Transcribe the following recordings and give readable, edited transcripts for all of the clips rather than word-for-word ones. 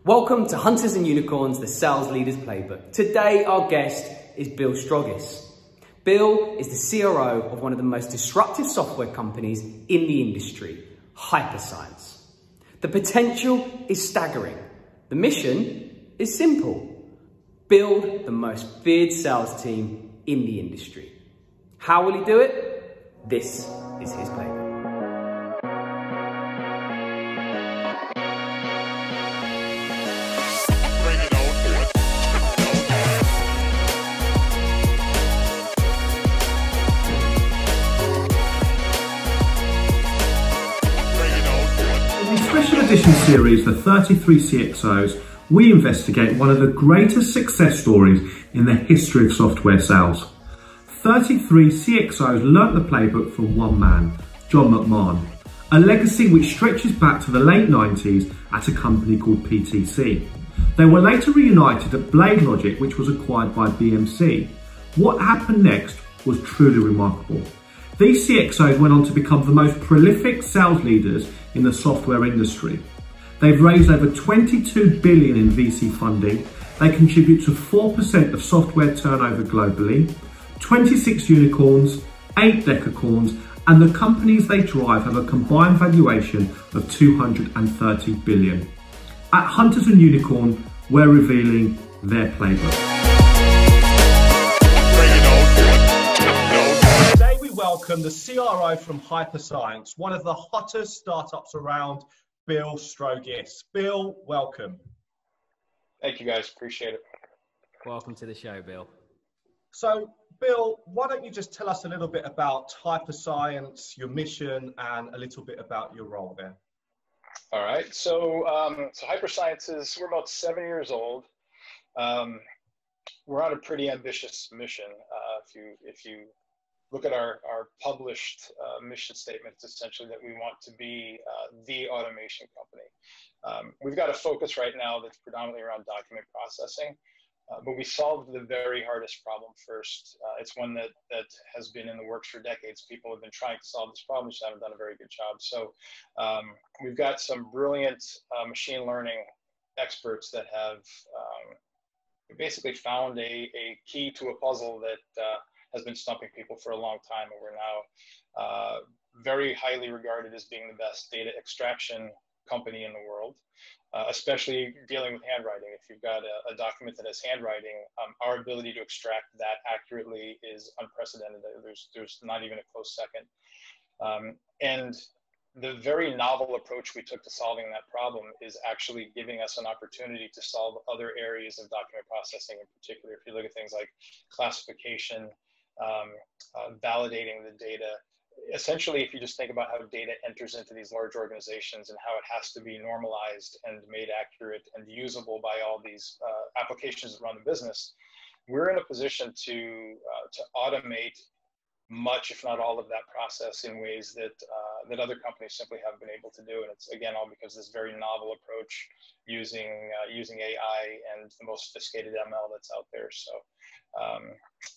Welcome to Hunters and Unicorns, the Sales Leaders Playbook. Today, our guest is Bill Strogis. Bill is the CRO of one of the most disruptive software companies in the industry, Hyperscience. The potential is staggering. The mission is simple: build the most feared sales team in the industry. How will he do it? This is his playbook. Edition series, the 33 CxOs, we investigate one of the greatest success stories in the history of software sales. 33 CxOs learnt the playbook from one man, John McMahon, a legacy which stretches back to the late 90s at a company called PTC. They were later reunited at BladeLogic, which was acquired by BMC. What happened next was truly remarkable. These CxOs went on to become the most prolific sales leaders in the software industry. They've raised over 22 billion in VC funding. They contribute to 4% of software turnover globally, 26 unicorns, 8 decacorns, and the companies they drive have a combined valuation of 230 billion. At Hunters and Unicorn, we're revealing their playbook. Welcome the CRO from Hyperscience, one of the hottest startups around, Bill Strogis. Bill, welcome. Thank you guys, appreciate it. Welcome to the show, Bill. So, Bill, why don't you just tell us a little bit about Hyperscience, your mission, and a little bit about your role there? All right, so Hyperscience we're about 7 years old. We're on a pretty ambitious mission. If you look at our published mission statement, it's essentially that we want to be the automation company. We've got a focus right now that's predominantly around document processing, but we solved the very hardest problem first. It's one that has been in the works for decades. People have been trying to solve this problem, just haven't done a very good job. So we've got some brilliant machine learning experts that have basically found a key to a puzzle that has been stumping people for a long time, and we're now very highly regarded as being the best data extraction company in the world, especially dealing with handwriting. If you've got a document that has handwriting, our ability to extract that accurately is unprecedented. There's not even a close second. And the very novel approach we took to solving that problem is actually giving us an opportunity to solve other areas of document processing in particular. If you look at things like classification, validating the data. Essentially, if you just think about how data enters into these large organizations and how it has to be normalized and made accurate and usable by all these applications that run the business, we're in a position to automate much, if not all, of that process in ways that other companies simply haven't been able to do. And it's, again, all because this very novel approach using AI and the most sophisticated ML that's out there. So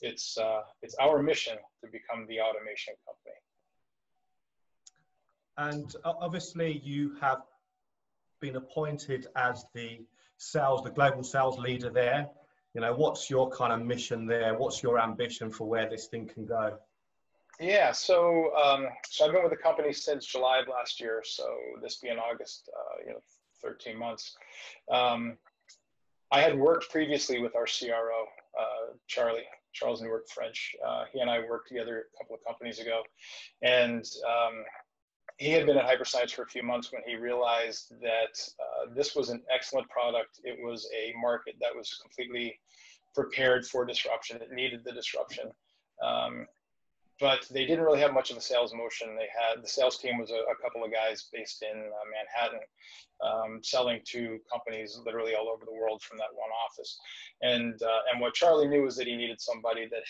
it's our mission to become the automation company. And obviously you have been appointed as the global sales leader there. You know, what's your kind of mission there? What's your ambition for where this thing can go? Yeah, so I've been with the company since July of last year. So this being August, 13 months. I had worked previously with our CRO, Charles Newark French. He and I worked together a couple of companies ago, and he had been at Hyperscience for a few months when he realized that this was an excellent product. It was a market that was completely prepared for disruption. It needed the disruption. But they didn't really have much of a sales motion. The sales team was a couple of guys based in Manhattan, selling to companies literally all over the world from that one office. And what Charlie knew was that he needed somebody that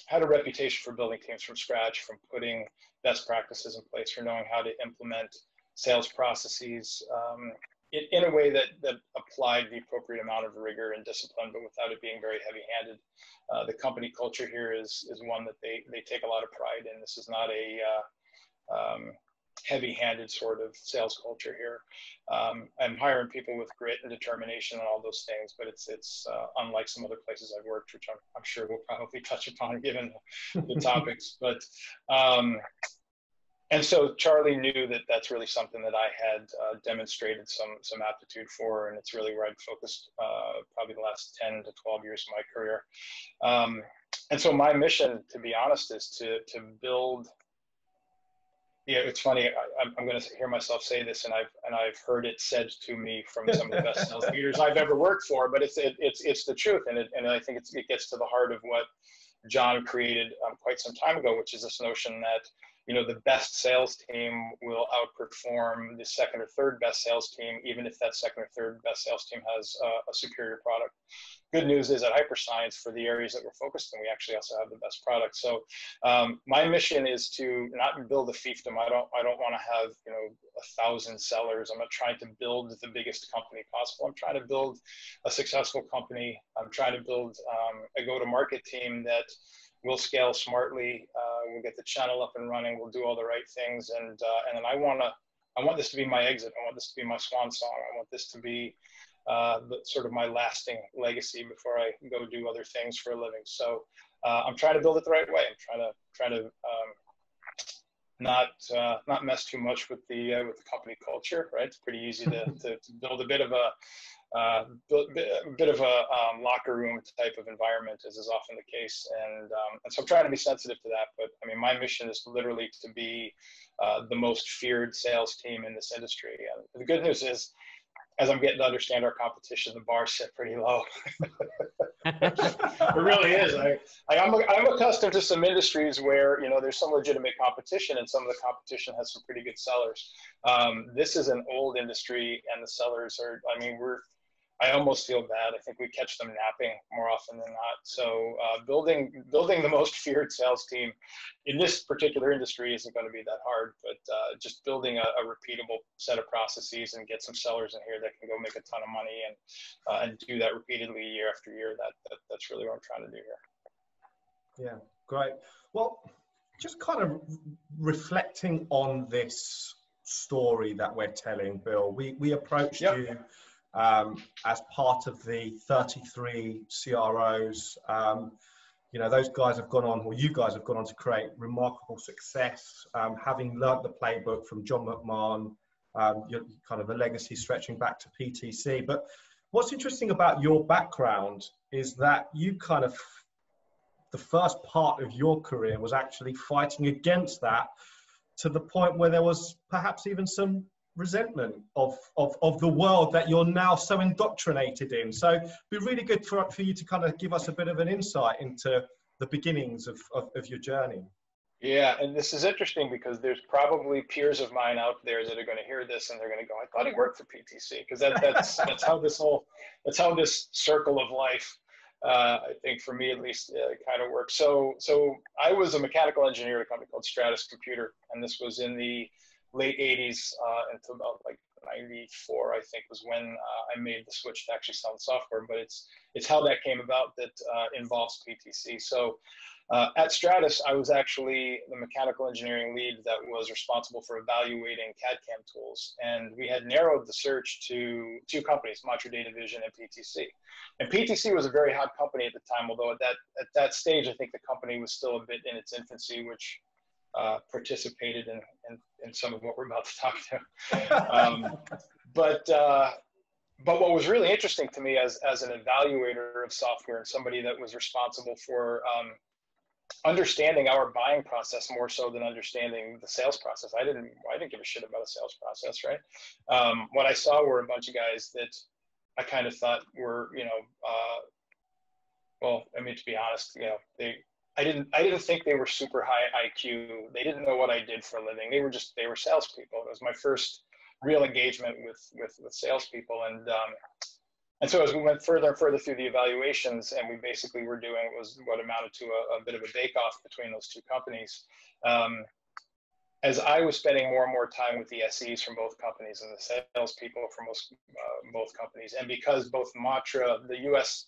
had a reputation for building teams from scratch, from putting best practices in place, for knowing how to implement sales processes in a way that applied the appropriate amount of rigor and discipline, but without it being very heavy-handed. The company culture here is one that they take a lot of pride in. This is not heavy-handed sort of sales culture here. I'm hiring people with grit and determination and all those things, but it's unlike some other places I've worked, which I'm sure we'll probably touch upon given the topics. But and so Charlie knew that that's really something that I had demonstrated some aptitude for, and it's really where I'd focused probably the last 10 to 12 years of my career. And so my mission, to be honest, is to build. Yeah, it's funny. I'm going to hear myself say this, and I've heard it said to me from some of the best sales leaders I've ever worked for. But it's the truth, and I think it gets to the heart of what John created quite some time ago, which is this notion that, you know, the best sales team will outperform the second or third best sales team, even if that second or third best sales team has a superior product. Good news is at Hyperscience, for the areas that we're focused in, we actually also have the best product. So my mission is to not build a fiefdom. I don't want to have, you know, 1,000 sellers. I'm not trying to build the biggest company possible. I'm trying to build a successful company. I'm trying to build a go-to-market team that will scale smartly. We'll get the channel up and running. We'll do all the right things, and then I want this to be my exit. I want this to be my swan song. I want this to be sort of my lasting legacy before I go do other things for a living. So I'm trying to build it the right way. I'm trying to not mess too much with the company culture. Right, it's pretty easy to build a bit of a locker room type of environment, as is often the case, and so I'm trying to be sensitive to that. But I mean, my mission is literally to be the most feared sales team in this industry. And the good news is, as I'm getting to understand our competition, the bar's set pretty low. It really is. I'm accustomed to some industries where, you know, there's some legitimate competition, and some of the competition has some pretty good sellers. This is an old industry, and the sellers are, I mean, I almost feel bad. I think we catch them napping more often than not. So building the most feared sales team in this particular industry isn't going to be that hard, but just building a repeatable set of processes and get some sellers in here that can go make a ton of money and do that repeatedly year after year. That's really what I'm trying to do here. Yeah, great. Well, just kind of reflecting on this story that we're telling, Bill, we approached you as part of the 33 CROs. You know, those guys have gone on, or you guys have gone on to create remarkable success, having learnt the playbook from John McMahon, kind of a legacy stretching back to PTC. But what's interesting about your background is that you kind of, the first part of your career was actually fighting against that, to the point where there was perhaps even some resentment of the world that you're now so indoctrinated in. So it'd be really good for you to kind of give us a bit of an insight into the beginnings of your journey. Yeah, and this is interesting because there's probably peers of mine out there that are going to hear this and they're going to go, "I thought he worked for PTC," because that's how this circle of life, I think for me at least, kind of works. So I was a mechanical engineer at a company called Strogis Computer, and this was in the late 80s until about like 94, I think, was when I made the switch to actually selling software. But it's how that came about that involves PTC. So at Stratus, I was actually the mechanical engineering lead that was responsible for evaluating CAD/CAM tools. And we had narrowed the search to two companies, Matra Data Vision and PTC. And PTC was a very hot company at the time, although at that stage, I think the company was still a bit in its infancy, which participated in some of what we're about to talk to. But what was really interesting to me as an evaluator of software and somebody that was responsible for understanding our buying process more so than understanding the sales process. I didn't give a shit about a sales process, right? What I saw were a bunch of guys that I kind of thought were, you know, well, I mean, to be honest, you know, I didn't think they were super high IQ. They didn't know what I did for a living. They were salespeople. It was my first real engagement with salespeople. And so as we went further and further through the evaluations, and we basically were doing what amounted to a bit of a bake-off between those two companies, as I was spending more and more time with the SEs from both companies and the salespeople from both companies, and because both Matra, the U.S.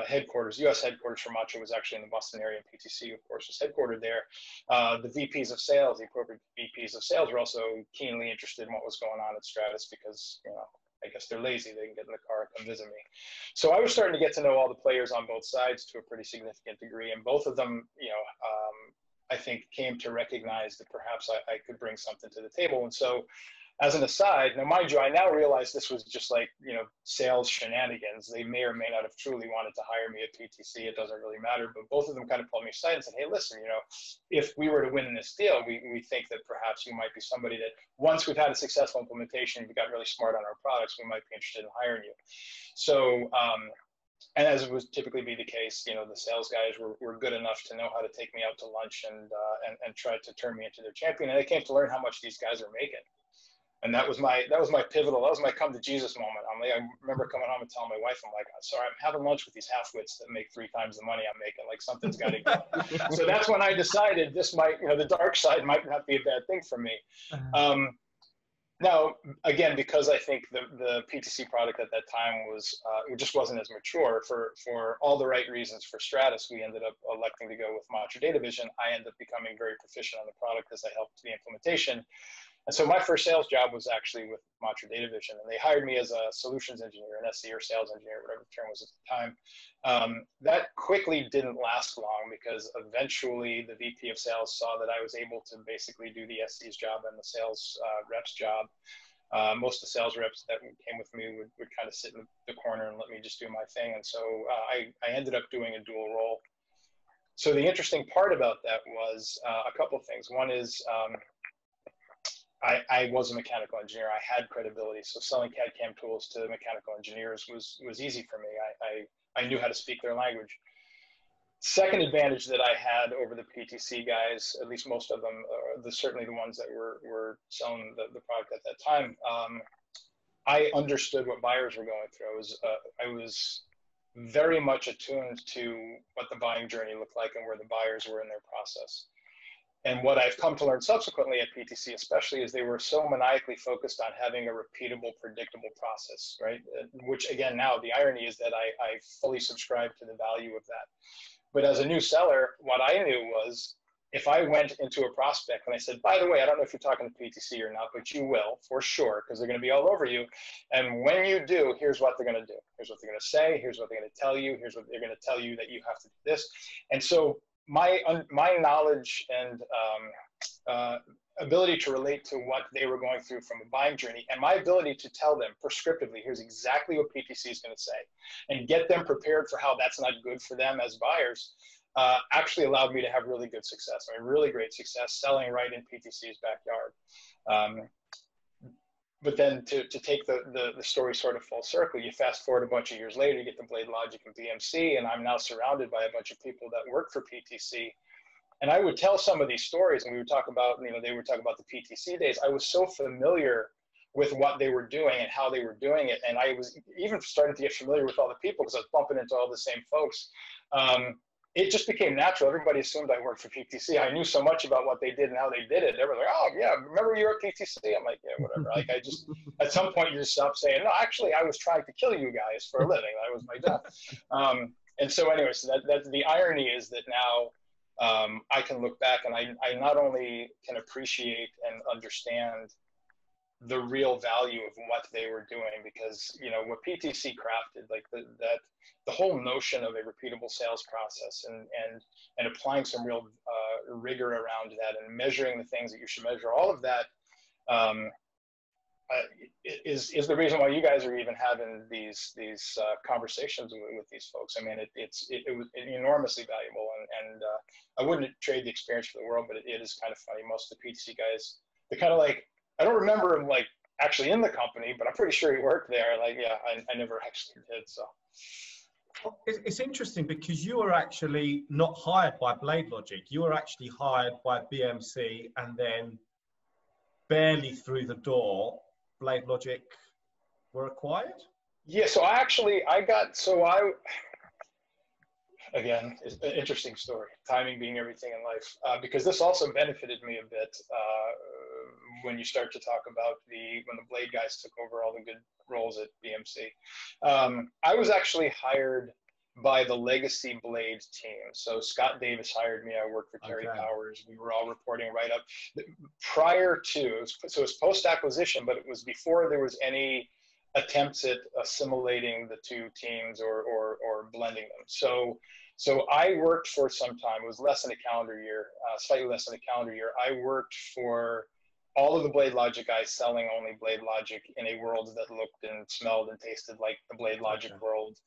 headquarters, U.S. headquarters for Macho was actually in the Boston area, and PTC, of course, was headquartered there. The VPs of sales, the appropriate VPs of sales, were also keenly interested in what was going on at Stratus because, you know, I guess they're lazy. They can get in the car and come visit me. So I was starting to get to know all the players on both sides to a pretty significant degree, and both of them, you know, I think came to recognize that perhaps I could bring something to the table. And so, as an aside, now mind you, I now realize this was just like, you know, sales shenanigans. They may or may not have truly wanted to hire me at PTC. It doesn't really matter. But both of them kind of pulled me aside and said, hey, listen, you know, if we were to win this deal, we think that perhaps you might be somebody that once we've had a successful implementation, we got really smart on our products, we might be interested in hiring you. So, and as would typically be the case, you know, the sales guys were good enough to know how to take me out to lunch and try to turn me into their champion. And I came to learn how much these guys are making. And that was my pivotal, that was my come to Jesus moment. I remember coming home and telling my wife, I'm like, sorry, I'm having lunch with these half-wits that make 3 times the money I'm making. Like, something's got to go. So that's when I decided this might, you know, the dark side might not be a bad thing for me. Now, again, because I think the PTC product at that time was, it just wasn't as mature for all the right reasons for Stratus, we ended up electing to go with Mantra Data Vision. I ended up becoming very proficient on the product as I helped the implementation. And so my first sales job was actually with Mantra Data Vision, and they hired me as a solutions engineer, an SE or sales engineer, whatever the term was at the time. That quickly didn't last long because eventually the VP of sales saw that I was able to basically do the SE's job and the sales rep's job. Most of the sales reps that came with me would kind of sit in the corner and let me just do my thing. And so I ended up doing a dual role. So the interesting part about that was a couple of things. One is, I was a mechanical engineer. I had credibility, so selling CAD/CAM tools to mechanical engineers was easy for me. I knew how to speak their language. Second advantage that I had over the PTC guys, at least most of them, certainly the ones that were selling the product at that time, I understood what buyers were going through. I was very much attuned to what the buying journey looked like and where the buyers were in their process. And what I've come to learn subsequently at PTC especially is they were so maniacally focused on having a repeatable, predictable process, right? Which again, now the irony is that I fully subscribe to the value of that. But as a new seller, what I knew was if I went into a prospect and I said, by the way, I don't know if you're talking to PTC or not, but you will for sure, because they're going to be all over you. And when you do, here's what they're going to do. Here's what they're going to say. Here's what they're going to tell you. Here's what they're going to tell you that you have to do this. And so my knowledge and ability to relate to what they were going through from a buying journey, and my ability to tell them prescriptively, here's exactly what PTC is going to say, and get them prepared for how that's not good for them as buyers, actually allowed me to have really good success. I mean, really great success selling right in PTC's backyard. But then to take the story sort of full circle, you fast forward a bunch of years later, you get to BladeLogic and BMC, and I'm now surrounded by a bunch of people that work for PTC. And I would tell some of these stories, and we would talk about, you know, they would talk about the PTC days. I was so familiar with what they were doing and how they were doing it. And I was even starting to get familiar with all the people because I was bumping into all the same folks. It just became natural. Everybody assumed I worked for PTC. I knew so much about what they did and how they did it. They were like, oh, yeah, remember you were at PTC? I'm like, yeah, whatever. Like, I just, at some point, you just stop saying, no, actually, I was trying to kill you guys for a living. That was my job. And so anyway, so that the irony is that now I can look back and I not only can appreciate and understand the real value of what they were doing, because, you know, what PTC crafted, like the whole notion of a repeatable sales process and applying some real rigor around that and measuring the things that you should measure, all of that is the reason why you guys are even having these conversations with these folks. I mean, it was enormously valuable, and I wouldn't trade the experience for the world, but it is kind of funny. Most of the PTC guys, they're kind of like, I don't remember him like actually in the company, but I'm pretty sure he worked there. Like, yeah, I never actually did. So it's interesting because you were actually not hired by BladeLogic. You were actually hired by BMC, and then barely through the door, BladeLogic were acquired. Yeah. So again, it's an interesting story. Timing being everything in life, because this also benefited me a bit when you start to talk about when the Blade guys took over all the good roles at BMC. I was actually hired by the legacy Blade team. So Scott Davis hired me. I worked for Terry Powers. We were all reporting right up prior to, so it was post-acquisition, but it was before there was any attempts at assimilating the two teams or blending them. So I worked for some time. It was less than a calendar year, slightly less than a calendar year. I worked for all of the BladeLogic guys selling only BladeLogic in a world that looked and smelled and tasted like the BladeLogic world.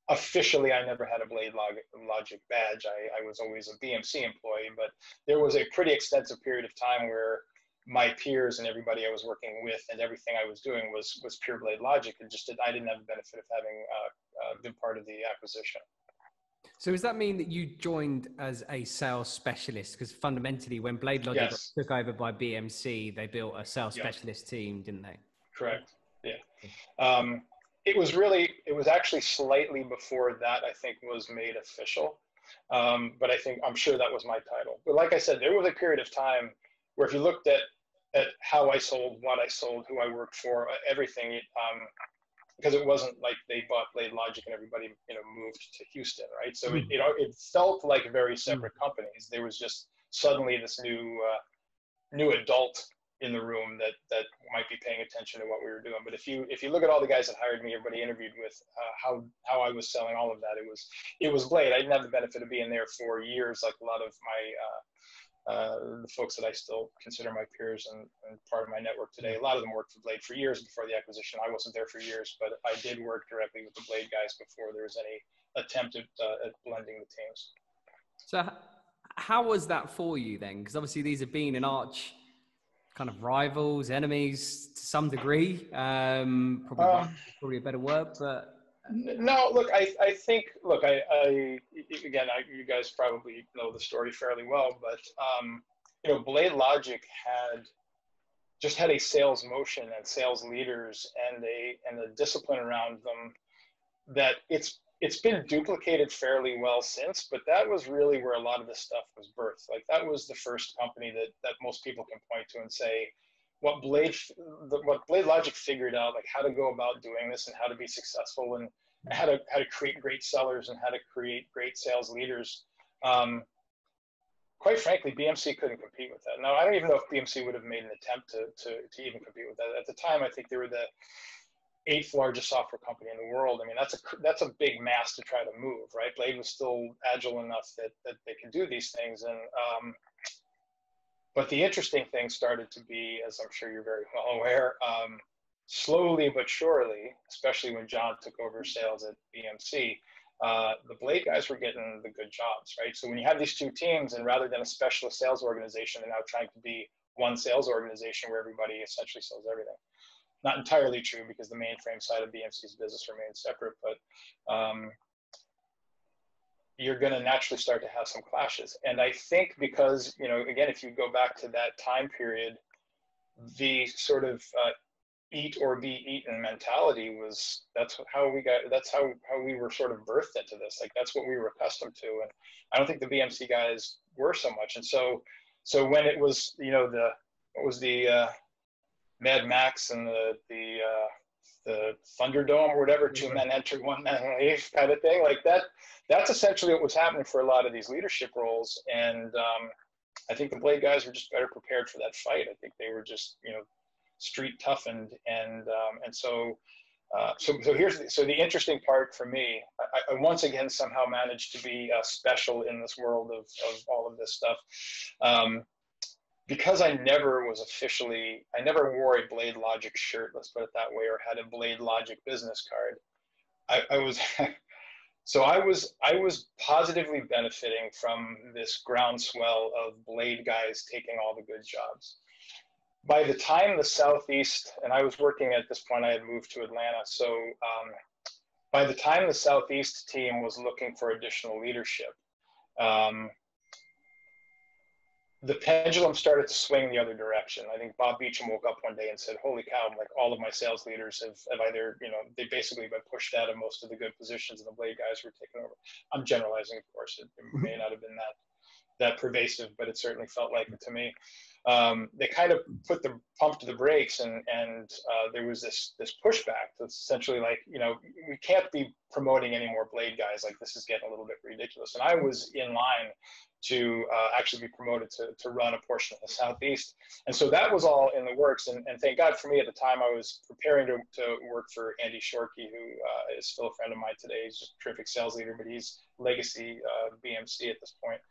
Officially, I never had a BladeLogic badge. I was always a BMC employee, but there was a pretty extensive period of time where my peers and everybody I was working with and everything I was doing was pure BladeLogic, and I didn't have the benefit of having been part of the acquisition. So does that mean that you joined as a sales specialist? Because fundamentally, when BladeLogic got took over by BMC, they built a sales specialist team, didn't they? Correct. Yeah. It was actually slightly before that, I think, was made official. But I'm sure that was my title. But like I said, there was a period of time where if you looked at how I sold, what I sold, who I worked for, everything, because it wasn't like they bought BladeLogic and everybody, moved to Houston, right? So it felt like very separate companies. There was just suddenly this new adult in the room that might be paying attention to what we were doing. But if you look at all the guys that hired me, everybody interviewed with, how I was selling all of that, it was Blade. I didn't have the benefit of being there for years, like a lot of my the folks that I still consider my peers and part of my network today. A lot of them worked for Blade for years before the acquisition. I wasn't there for years, but I did work directly with the Blade guys before there was any attempt at blending the teams. So how was that for you then? Because obviously these have been an arch kind of rivals, enemies to some degree. Probably a better word, but no. Look, I think. Look, you guys probably know the story fairly well, but BladeLogic had a sales motion and sales leaders and a discipline around them that it's been duplicated fairly well since, but that was really where a lot of this stuff was birthed. Like that was the first company that most people can point to and say what BladeLogic figured out, like how to go about doing this and how to be successful and how to create great sellers and how to create great sales leaders. Quite frankly, BMC couldn't compete with that. Now, I don't even know if BMC would have made an attempt to even compete with that. At the time, I think they were the 8th largest software company in the world. I mean, that's a big mass to try to move, right? Blade was still agile enough that they could do these things. And but the interesting thing started to be, as I'm sure you're very well aware, slowly but surely, especially when John took over sales at BMC, the Blade guys were getting the good jobs, right? So when you have these two teams, and rather than a specialist sales organization, they're now trying to be one sales organization where everybody essentially sells everything. Not entirely true, because the mainframe side of BMC's business remains separate, but you're going to naturally start to have some clashes. And I think because, again, if you go back to that time period, the sort of eat or be eaten mentality that's how we were sort of birthed into this. Like that's what we were accustomed to. And I don't think the BMC guys were so much. And so when it was, what was the Mad Max and the Thunderdome or whatever, 2 men enter, 1 man leave kind of thing, like that's essentially what was happening for a lot of these leadership roles. And I think the Blade guys were just better prepared for that fight. I think they were just, street toughened. And so the interesting part for me, I once again somehow managed to be special in this world of all of this stuff. Because I never wore a BladeLogic shirt, let's put it that way, or had a BladeLogic business card. I was positively benefiting from this groundswell of Blade guys taking all the good jobs. By the time the Southeast, and I was working at this point, I had moved to Atlanta. So by the time the Southeast team was looking for additional leadership, the pendulum started to swing the other direction. I think Bob Beecham woke up one day and said, holy cow, like all of my sales leaders have either, they basically been pushed out of most of the good positions and the Blade guys were taken over. I'm generalizing, of course, it may not have been that pervasive, but it certainly felt like it to me. They kind of put the pump to the brakes, and there was this pushback that's essentially like, you know, we can't be promoting any more Blade guys. Like, this is getting a little bit ridiculous. And I was in line to actually be promoted to run a portion of the Southeast. And so that was all in the works. And thank God for me, at the time I was preparing to work for Andy Shorkey, who is still a friend of mine today. He's just a terrific sales leader, but he's legacy BMC at this point.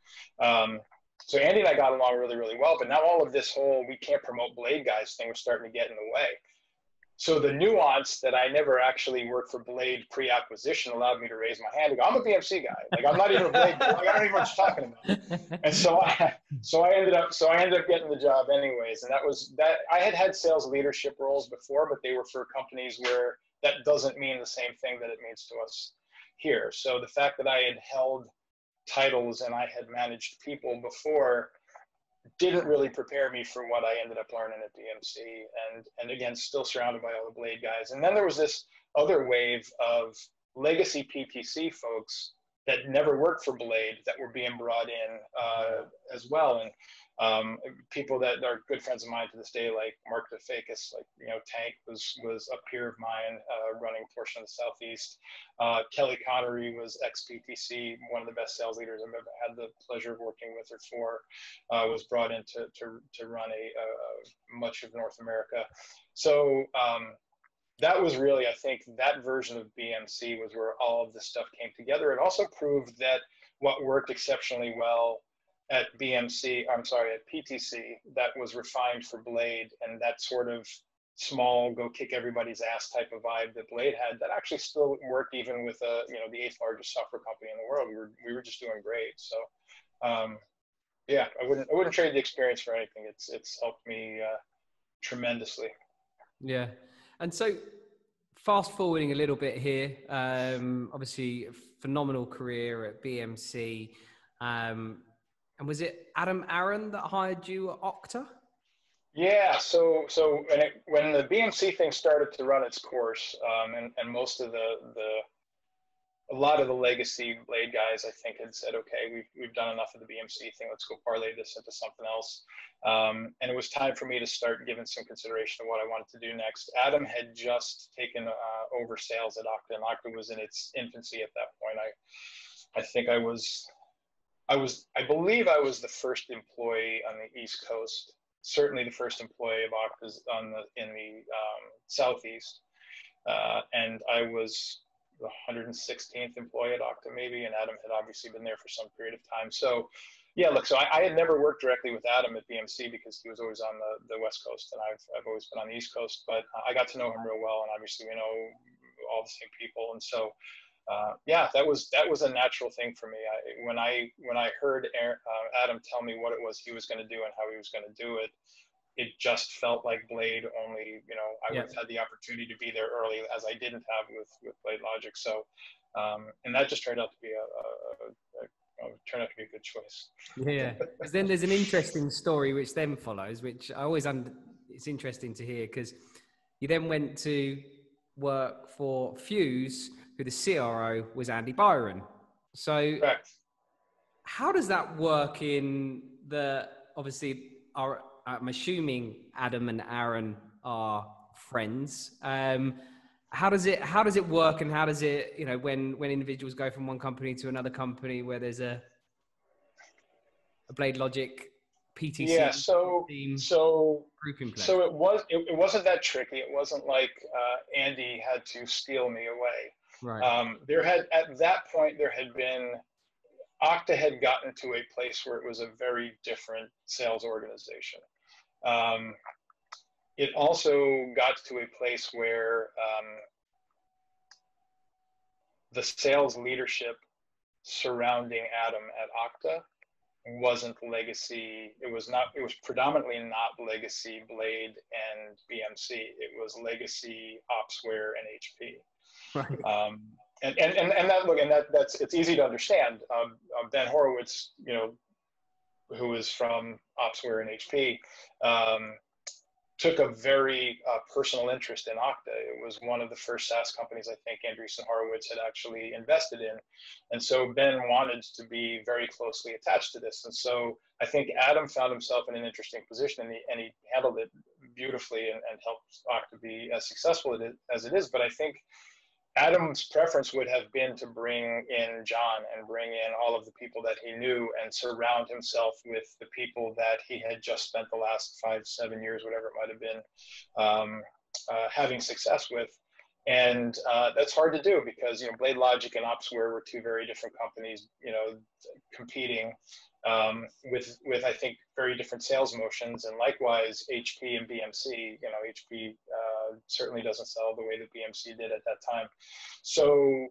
So Andy and I got along really, really well, but now all of this whole we can't promote Blade guys thing was starting to get in the way. So the nuance that I never actually worked for Blade pre-acquisition allowed me to raise my hand and go, I'm a BMC guy. Like, I'm not even a Blade guy. Like, I don't even know what you're talking about. And so I ended up getting the job anyways. And that was that. I had sales leadership roles before, but they were for companies where that doesn't mean the same thing that it means to us here. So the fact that I had held titles and I had managed people before didn't really prepare me for what I ended up learning at BMC, and again, still surrounded by all the Blade guys. And then there was this other wave of legacy PTC folks that never worked for Blade that were being brought in as well. And people that are good friends of mine to this day, like Mark DeFakis, like, you know, Tank was a peer of mine running a portion of the Southeast. Kelly Connery was ex-PTC, one of the best sales leaders I've ever had the pleasure of working with or for, was brought in to run much of North America. So that was really, I think, that version of BMC was where all of this stuff came together. It also proved that what worked exceptionally well at PTC, that was refined for Blade, and that sort of small, go kick everybody's ass type of vibe that Blade had, that actually still worked even with the 8th largest software company in the world. We were just doing great. So yeah, I wouldn't trade the experience for anything. It's helped me tremendously. Yeah. And so fast forwarding a little bit here, obviously a phenomenal career at BMC. And was it Adam Aaron that hired you at Okta? Yeah, so when the BMC thing started to run its course, and most of a lot of the legacy Blade guys, I think, had said, okay, we've done enough of the BMC thing, let's go parlay this into something else. And it was time for me to start giving some consideration of what I wanted to do next. Adam had just taken over sales at Okta, and Okta was in its infancy at that point. I believe I was the first employee on the East Coast, certainly the first employee of Okta's in the Southeast, and I was the 116th employee at Okta maybe, and Adam had obviously been there for some period of time. So yeah, look, so I had never worked directly with Adam at BMC because he was always on the West Coast, and I've always been on the East Coast, but I got to know him real well, and obviously we know all the same people, and so yeah, that was a natural thing for me. When I heard Adam tell me what it was he was going to do and how he was going to do it, it just felt like Blade. Only, you know, I would have had the opportunity to be there early, as I didn't have with BladeLogic. So, and that just turned out to be a good choice. Yeah, because then there's an interesting story which then follows, which I always it's interesting to hear, because you then went to work for Fuse, who the CRO was Andy Byron. So correct. How does that work in obviously I'm assuming Adam and Aaron are friends. How does it work, and how does it, you know, when individuals go from one company to another company where there's a BladeLogic PTC team group in place? So it wasn't that tricky. It wasn't like Andy had to steal me away. Right. At that point there had been, Okta had gotten to a place where it was a very different sales organization. It also got to a place where the sales leadership surrounding Adam at Okta wasn't legacy. It was predominantly not legacy Blade and BMC. It was legacy Opsware and HP. Right. That's easy to understand. Ben Horowitz, you know, who is from Opsware and HP, took a very personal interest in Okta. It was one of the first SaaS companies I think Andreessen Horowitz had actually invested in. And so Ben wanted to be very closely attached to this. And so I think Adam found himself in an interesting position, and he handled it beautifully and helped Okta be as successful as it is. But I think Adam's preference would have been to bring in John and bring in all of the people that he knew and surround himself with the people that he had just spent the last 5-7 years, whatever it might have been, having success with. And that's hard to do because, you know, BladeLogic and Opsware were two very different companies, you know, competing with I think very different sales motions. And likewise, HP and BMC, you know, HP certainly doesn't sell the way that BMC did at that time. So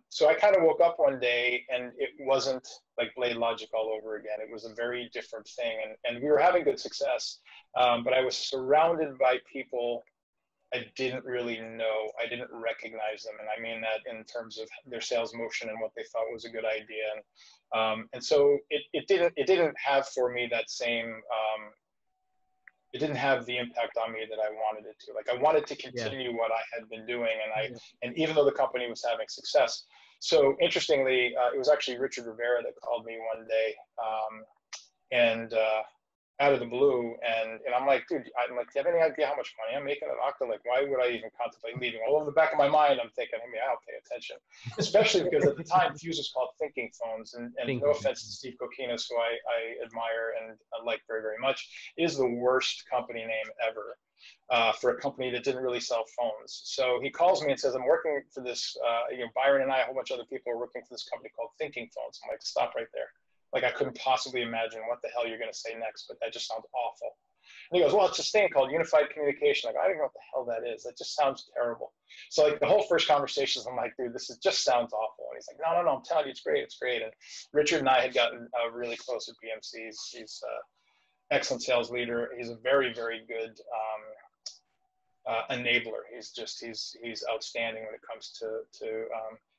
so I kind of woke up one day and it wasn't like BladeLogic all over again. It was a very different thing, and we were having good success, but I was surrounded by people I didn't really know. I didn't recognize them, and I mean that in terms of their sales motion and what they thought was a good idea. And so it didn't have for me that same. It didn't have the impact on me that I wanted it to. Like I wanted to continue what I had been doing, and even though the company was having success. So interestingly, it was actually Richard Rivera that called me one day, and out of the blue, and I'm like, dude, I'm like, do you have any idea how much money I'm making at Okta? Like, why would I even contemplate leaving? All over the back of my mind, I'm thinking, I mean, I'll pay attention, especially because at the time, Fuse was called Thinking Phones, and no offense to Steve Kokinas, who I admire and like very, very much, is the worst company name ever for a company that didn't really sell phones. So he calls me and says, I'm working for this, you know, Byron and I, a whole bunch of other people are working for this company called Thinking Phones. I'm like, stop right there. Like, I couldn't possibly imagine what the hell you're going to say next, but that just sounds awful. And he goes, well, it's this thing called unified communication. Like, I don't know what the hell that is. That just sounds terrible. So, like, the whole first conversation, I'm like, dude, just sounds awful. And he's like, no, I'm telling you, it's great. It's great. And Richard and I had gotten really close at BMC. He's an excellent sales leader. He's a very, very good enabler. He's outstanding when it comes to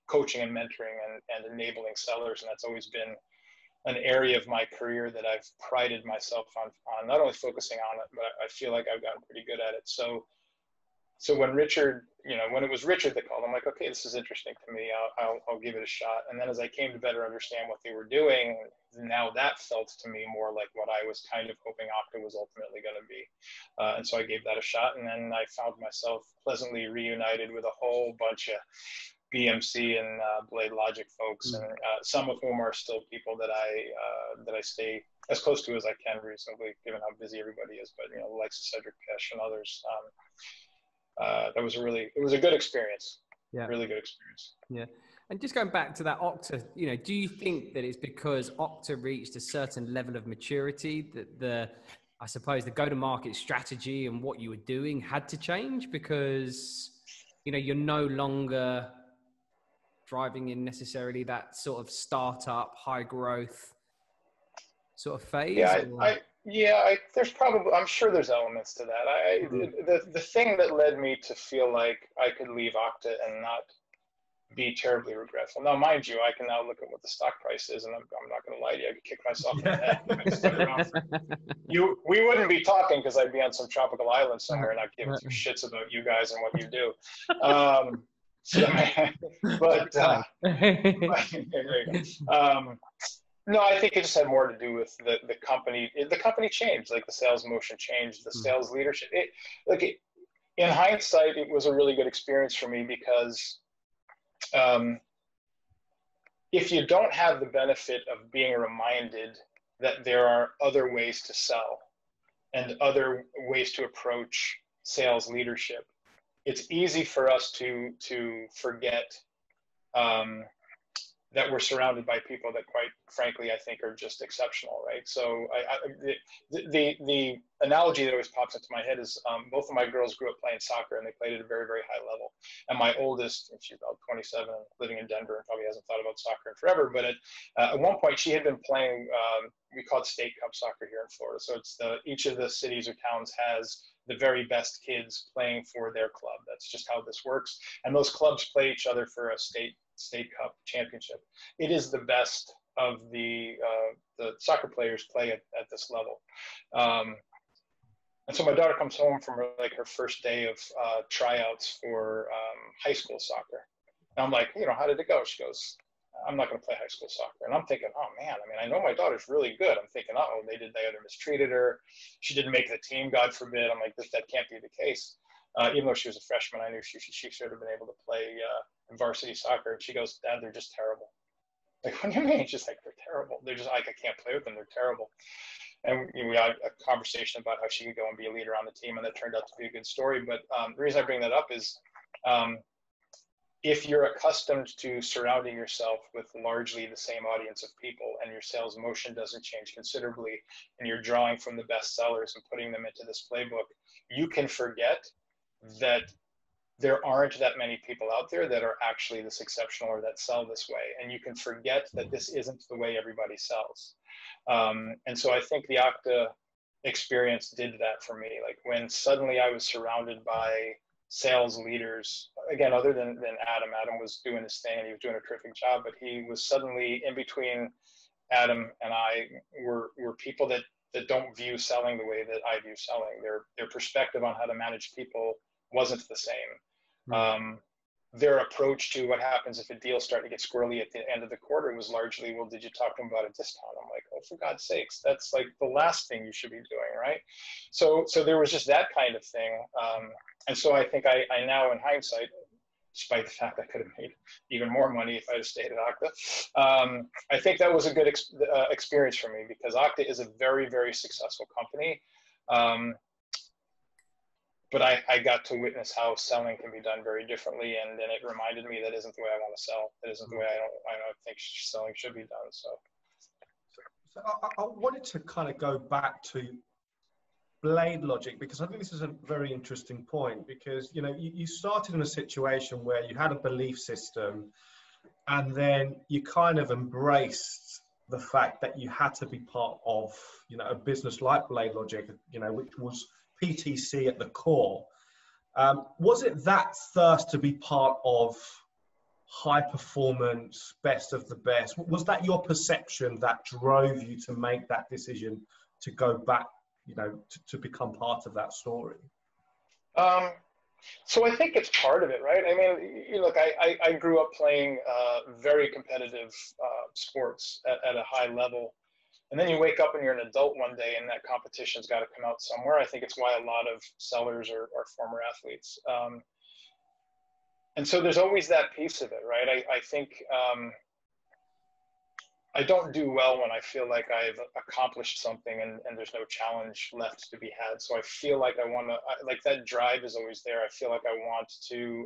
coaching and mentoring and enabling sellers. And that's always been an area of my career that I've prided myself on not only focusing on it, but I feel like I've gotten pretty good at it. So when Richard, you know, when it was Richard that called, I'm like, okay, this is interesting to me. I'll give it a shot. And then as I came to better understand what they were doing, now that felt to me more like what I was kind of hoping Okta was ultimately going to be. And so I gave that a shot. And then I found myself pleasantly reunited with a whole bunch of BMC and BladeLogic folks, and some of whom are still people that I stay as close to as I can reasonably, given how busy everybody is. But you know, the likes of Cedric Pesh and others, that was it was a good experience. Yeah, really good experience. Yeah, and just going back to that Okta, you know, do you think that it's because Okta reached a certain level of maturity that I suppose the go-to-market strategy and what you were doing had to change because, you know, you're no longer driving in necessarily that sort of startup, high growth sort of phase? I'm sure there's elements to that. The thing that led me to feel like I could leave Okta and not be terribly regretful. Now, mind you, I can now look at what the stock price is, and I'm not going to lie to you, I could kick myself in the head if I stuck around. We wouldn't be talking because I'd be on some tropical island somewhere and not giving two shits about you guys and what you do. No, I think it just had more to do with the company. The company changed, like the sales motion changed, the sales leadership. In hindsight, it was a really good experience for me because if you don't have the benefit of being reminded that there are other ways to sell and other ways to approach sales leadership, it's easy for us to forget that we're surrounded by people that, quite frankly, I think are just exceptional, right? So the analogy that always pops into my head is both of my girls grew up playing soccer, and they played at a very, very high level. And my oldest, she's about 27, living in Denver, and probably hasn't thought about soccer in forever, but at one point she had been playing, we call it State Cup soccer here in Florida. So it's each of the cities or towns has the very best kids playing for their club. That's just how this works. And those clubs play each other for a state cup championship. It is the best of the soccer players play at this level. And so my daughter comes home from like her first day of tryouts for high school soccer. And I'm like, you know, how did it go? She goes, I'm not going to play high school soccer. And I'm thinking, oh man, I mean, I know my daughter's really good. I'm thinking, oh, they either mistreated her. She didn't make the team, God forbid. I'm like, that can't be the case. Even though she was a freshman, I knew she should have been able to play in varsity soccer. And she goes, Dad, they're just terrible. Like, what do you mean? She's like, they're terrible. They're just like, I can't play with them. They're terrible. And we had a conversation about how she could go and be a leader on the team, and that turned out to be a good story. But the reason I bring that up is if you're accustomed to surrounding yourself with largely the same audience of people, and your sales motion doesn't change considerably, and you're drawing from the best sellers and putting them into this playbook, you can forget that there aren't that many people out there that are actually this exceptional or that sell this way. And you can forget that this isn't the way everybody sells. And so I think the Okta experience did that for me. Like when suddenly I was surrounded by sales leaders, again, other than Adam was doing his thing and he was doing a terrific job, but he was suddenly in between. Adam and I were people that don't view selling the way that I view selling. Their perspective on how to manage people wasn't the same. Their approach to what happens if a deal's starting to get squirrely at the end of the quarter was largely, well, did you talk to them about a discount? I'm like, oh, for God's sakes, that's like the last thing you should be doing, right? So there was just that kind of thing. And so I think I now, in hindsight, despite the fact I could have made even more money if I had stayed at Okta, I think that was a good experience for me, because Okta is a very, very successful company. But I got to witness how selling can be done very differently, and then it reminded me that isn't the way I want to sell. That isn't the way I don't think selling should be done. So I wanted to kind of go back to BladeLogic, because I think this is a very interesting point, because you know you started in a situation where you had a belief system, and then you kind of embraced the fact that you had to be part of, you know, a business like BladeLogic, you know, which was PTC at the core. Was it that thirst to be part of high performance, best of the best? Was that your perception that drove you to make that decision to go back, you know, to become part of that story? So I think it's part of it, right? I mean, you look, I grew up playing very competitive sports at a high level. And then you wake up and you're an adult one day, and that competition's got to come out somewhere. I think it's why a lot of sellers are former athletes. And so there's always that piece of it, right? I think I don't do well when I feel like I've accomplished something and there's no challenge left to be had. So I feel like I want to, like that drive is always there. I feel like I want to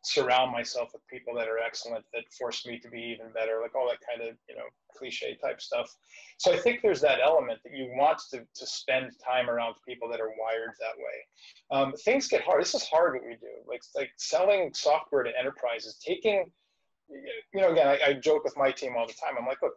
surround myself with people that are excellent, that force me to be even better, like all that kind of, you know, cliche type stuff. So I think there's that element that you want to spend time around people that are wired that way. Things get hard. This is hard what we do. Like selling software to enterprises, taking, you know, again, I joke with my team all the time. I'm like, look,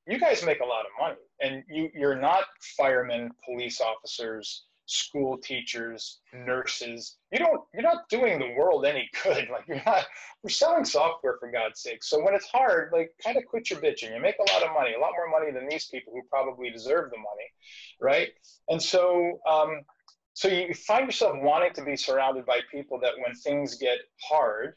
you guys make a lot of money, and you're not firemen, police officers, school teachers, nurses. You're not doing the world any good. Like we're selling software, for God's sake. So when it's hard, like kind of quit your bitching. You make a lot of money, a lot more money than these people who probably deserve the money, right? And so, so you find yourself wanting to be surrounded by people that when things get hard,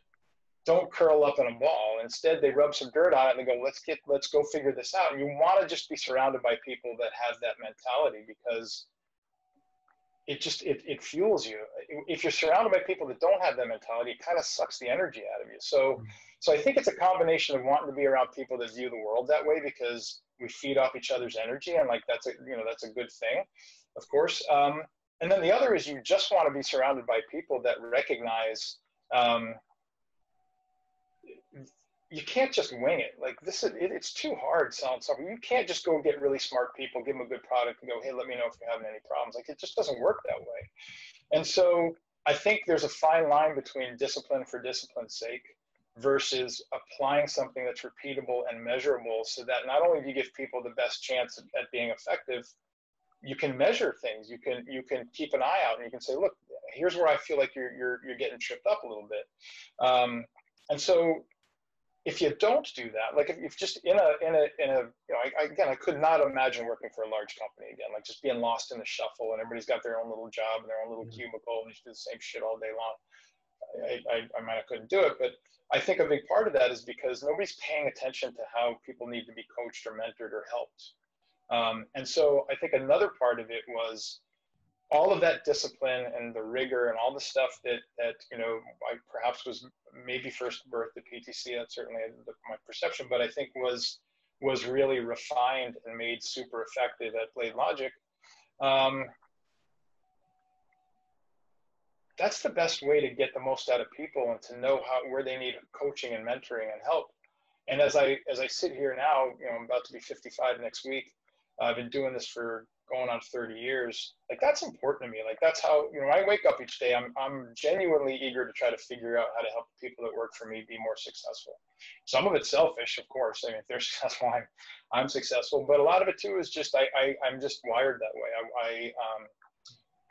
don't curl up in a ball. Instead, they rub some dirt on it and they go, let's go figure this out. And you want to just be surrounded by people that have that mentality, because it fuels you. If you're surrounded by people that don't have that mentality, it kind of sucks the energy out of you. So I think it's a combination of wanting to be around people that view the world that way, because we feed off each other's energy, and like that's a good thing, of course. And then the other is you just want to be surrounded by people that recognize you can't just wing it. Like it's too hard selling software. You can't just go get really smart people, give them a good product and go, hey, let me know if you're having any problems. Like it just doesn't work that way. And so I think there's a fine line between discipline for discipline's sake versus applying something that's repeatable and measurable, so that not only do you give people the best chance at being effective, you can measure things. You can keep an eye out and you can say, look, here's where I feel like you're getting tripped up a little bit. And so if you don't do that, like if just in a, again, I could not imagine working for a large company again, like just being lost in the shuffle and everybody's got their own little job and their own little cubicle and they do the same shit all day long. I might have couldn't do it, but I think a big part of that is because nobody's paying attention to how people need to be coached or mentored or helped. And so I think another part of it was all of that discipline and the rigor and all the stuff that I perhaps was maybe first birth at PTC. That's certainly my perception, but I think was really refined and made super effective at BladeLogic. That's the best way to get the most out of people and to know where they need coaching and mentoring and help. And as I sit here now, I'm about to be 55 next week. I've been doing this for going on 30 years. Like, that's important to me. Like, that's how, I wake up each day, I'm genuinely eager to try to figure out how to help the people that work for me be more successful. Some of it's selfish, of course. I mean, if they're successful, I'm successful. But a lot of it too is just, I'm just wired that way.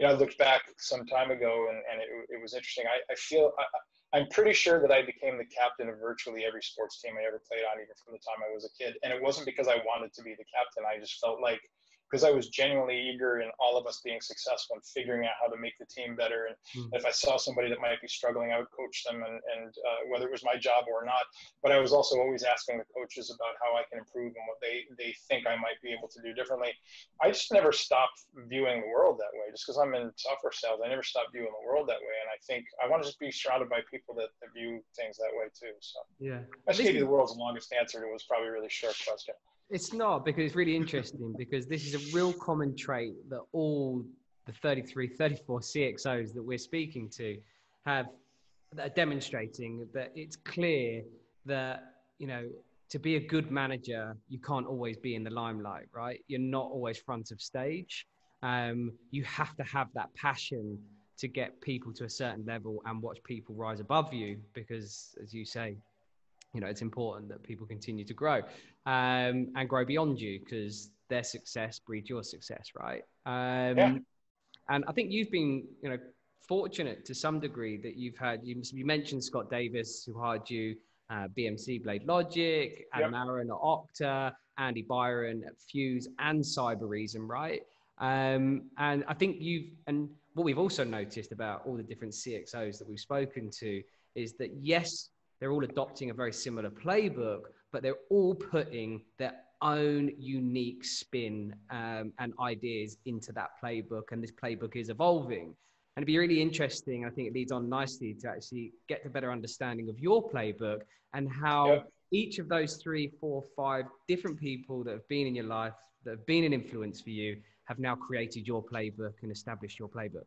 I looked back some time ago and it was interesting. I'm pretty sure that I became the captain of virtually every sports team I ever played on, even from the time I was a kid. And it wasn't because I wanted to be the captain. I just felt like, because I was genuinely eager in all of us being successful and figuring out how to make the team better. And if I saw somebody that might be struggling, I would coach them, and whether it was my job or not. But I was also always asking the coaches about how I can improve and what they think I might be able to do differently. I just never stopped viewing the world that way. Just because I'm in software sales, I never stopped viewing the world that way. And I think I want to just be surrounded by people that view things that way too. So yeah, I just gave you the world's longest answer. It was probably a really short question. It's not, because it's really interesting, because this is a real common trait that all the 33, 34 CxOs that we're speaking to that are demonstrating that it's clear that, to be a good manager, you can't always be in the limelight, right? You're not always front of stage. You have to have that passion to get people to a certain level and watch people rise above you, because, as you say, it's important that people continue to grow and grow beyond you, because their success breeds your success, right? And I think you've been, fortunate to some degree that you've had, you mentioned Scott Davis, who hired you, BMC, BladeLogic, Adam Aaron at Okta, Andy Byron at Fuse and Cybereason, right? And I think and what we've also noticed about all the different CxOs that we've spoken to is that, yes, they're all adopting a very similar playbook, but they're all putting their own unique spin and ideas into that playbook. And this playbook is evolving. And it'd be really interesting. I think it leads on nicely to actually get a better understanding of your playbook and how each of those 3, 4, 5 different people that have been in your life, that have been an influence for you, have now created your playbook and established your playbook.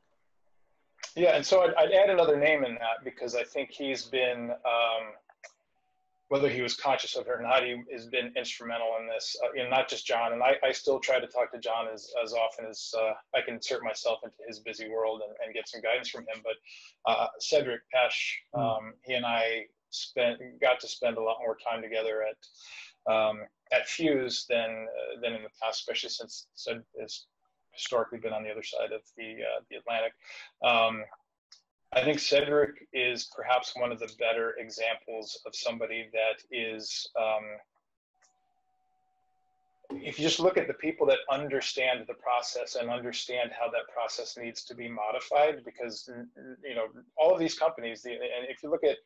Yeah, and so I'd add another name in that, because I think he's been, whether he was conscious of it or not, he has been instrumental in this, not just John. And I still try to talk to John as often as I can insert myself into his busy world and get some guidance from him. But Cedric Pesh, he and I got to spend a lot more time together at Fuse than in the past, especially since Ced is historically been on the other side of the Atlantic. I think Cedric is perhaps one of the better examples of somebody that is, if you just look at the people that understand the process and understand how that process needs to be modified, because, all of these companies, and if you look at,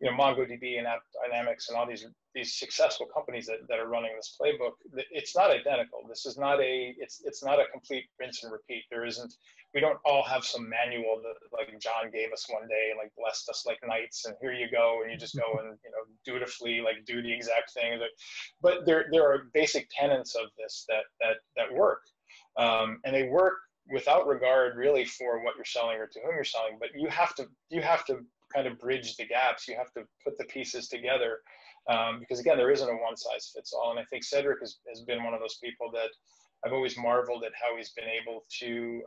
MongoDB and AppDynamics and all these successful companies that are running this playbook, it's not identical. This is not it's not a complete rinse and repeat. We don't all have some manual that like John gave us one day and like blessed us like knights and here you go, and you just go and, dutifully like do the exact thing. But there are basic tenets of this that work. And they work without regard really for what you're selling or to whom you're selling, but you have to kind of bridge the gaps. You have to put the pieces together, because again, there isn't a one size fits all. And I think Cedric has been one of those people that I've always marveled at how he's been able to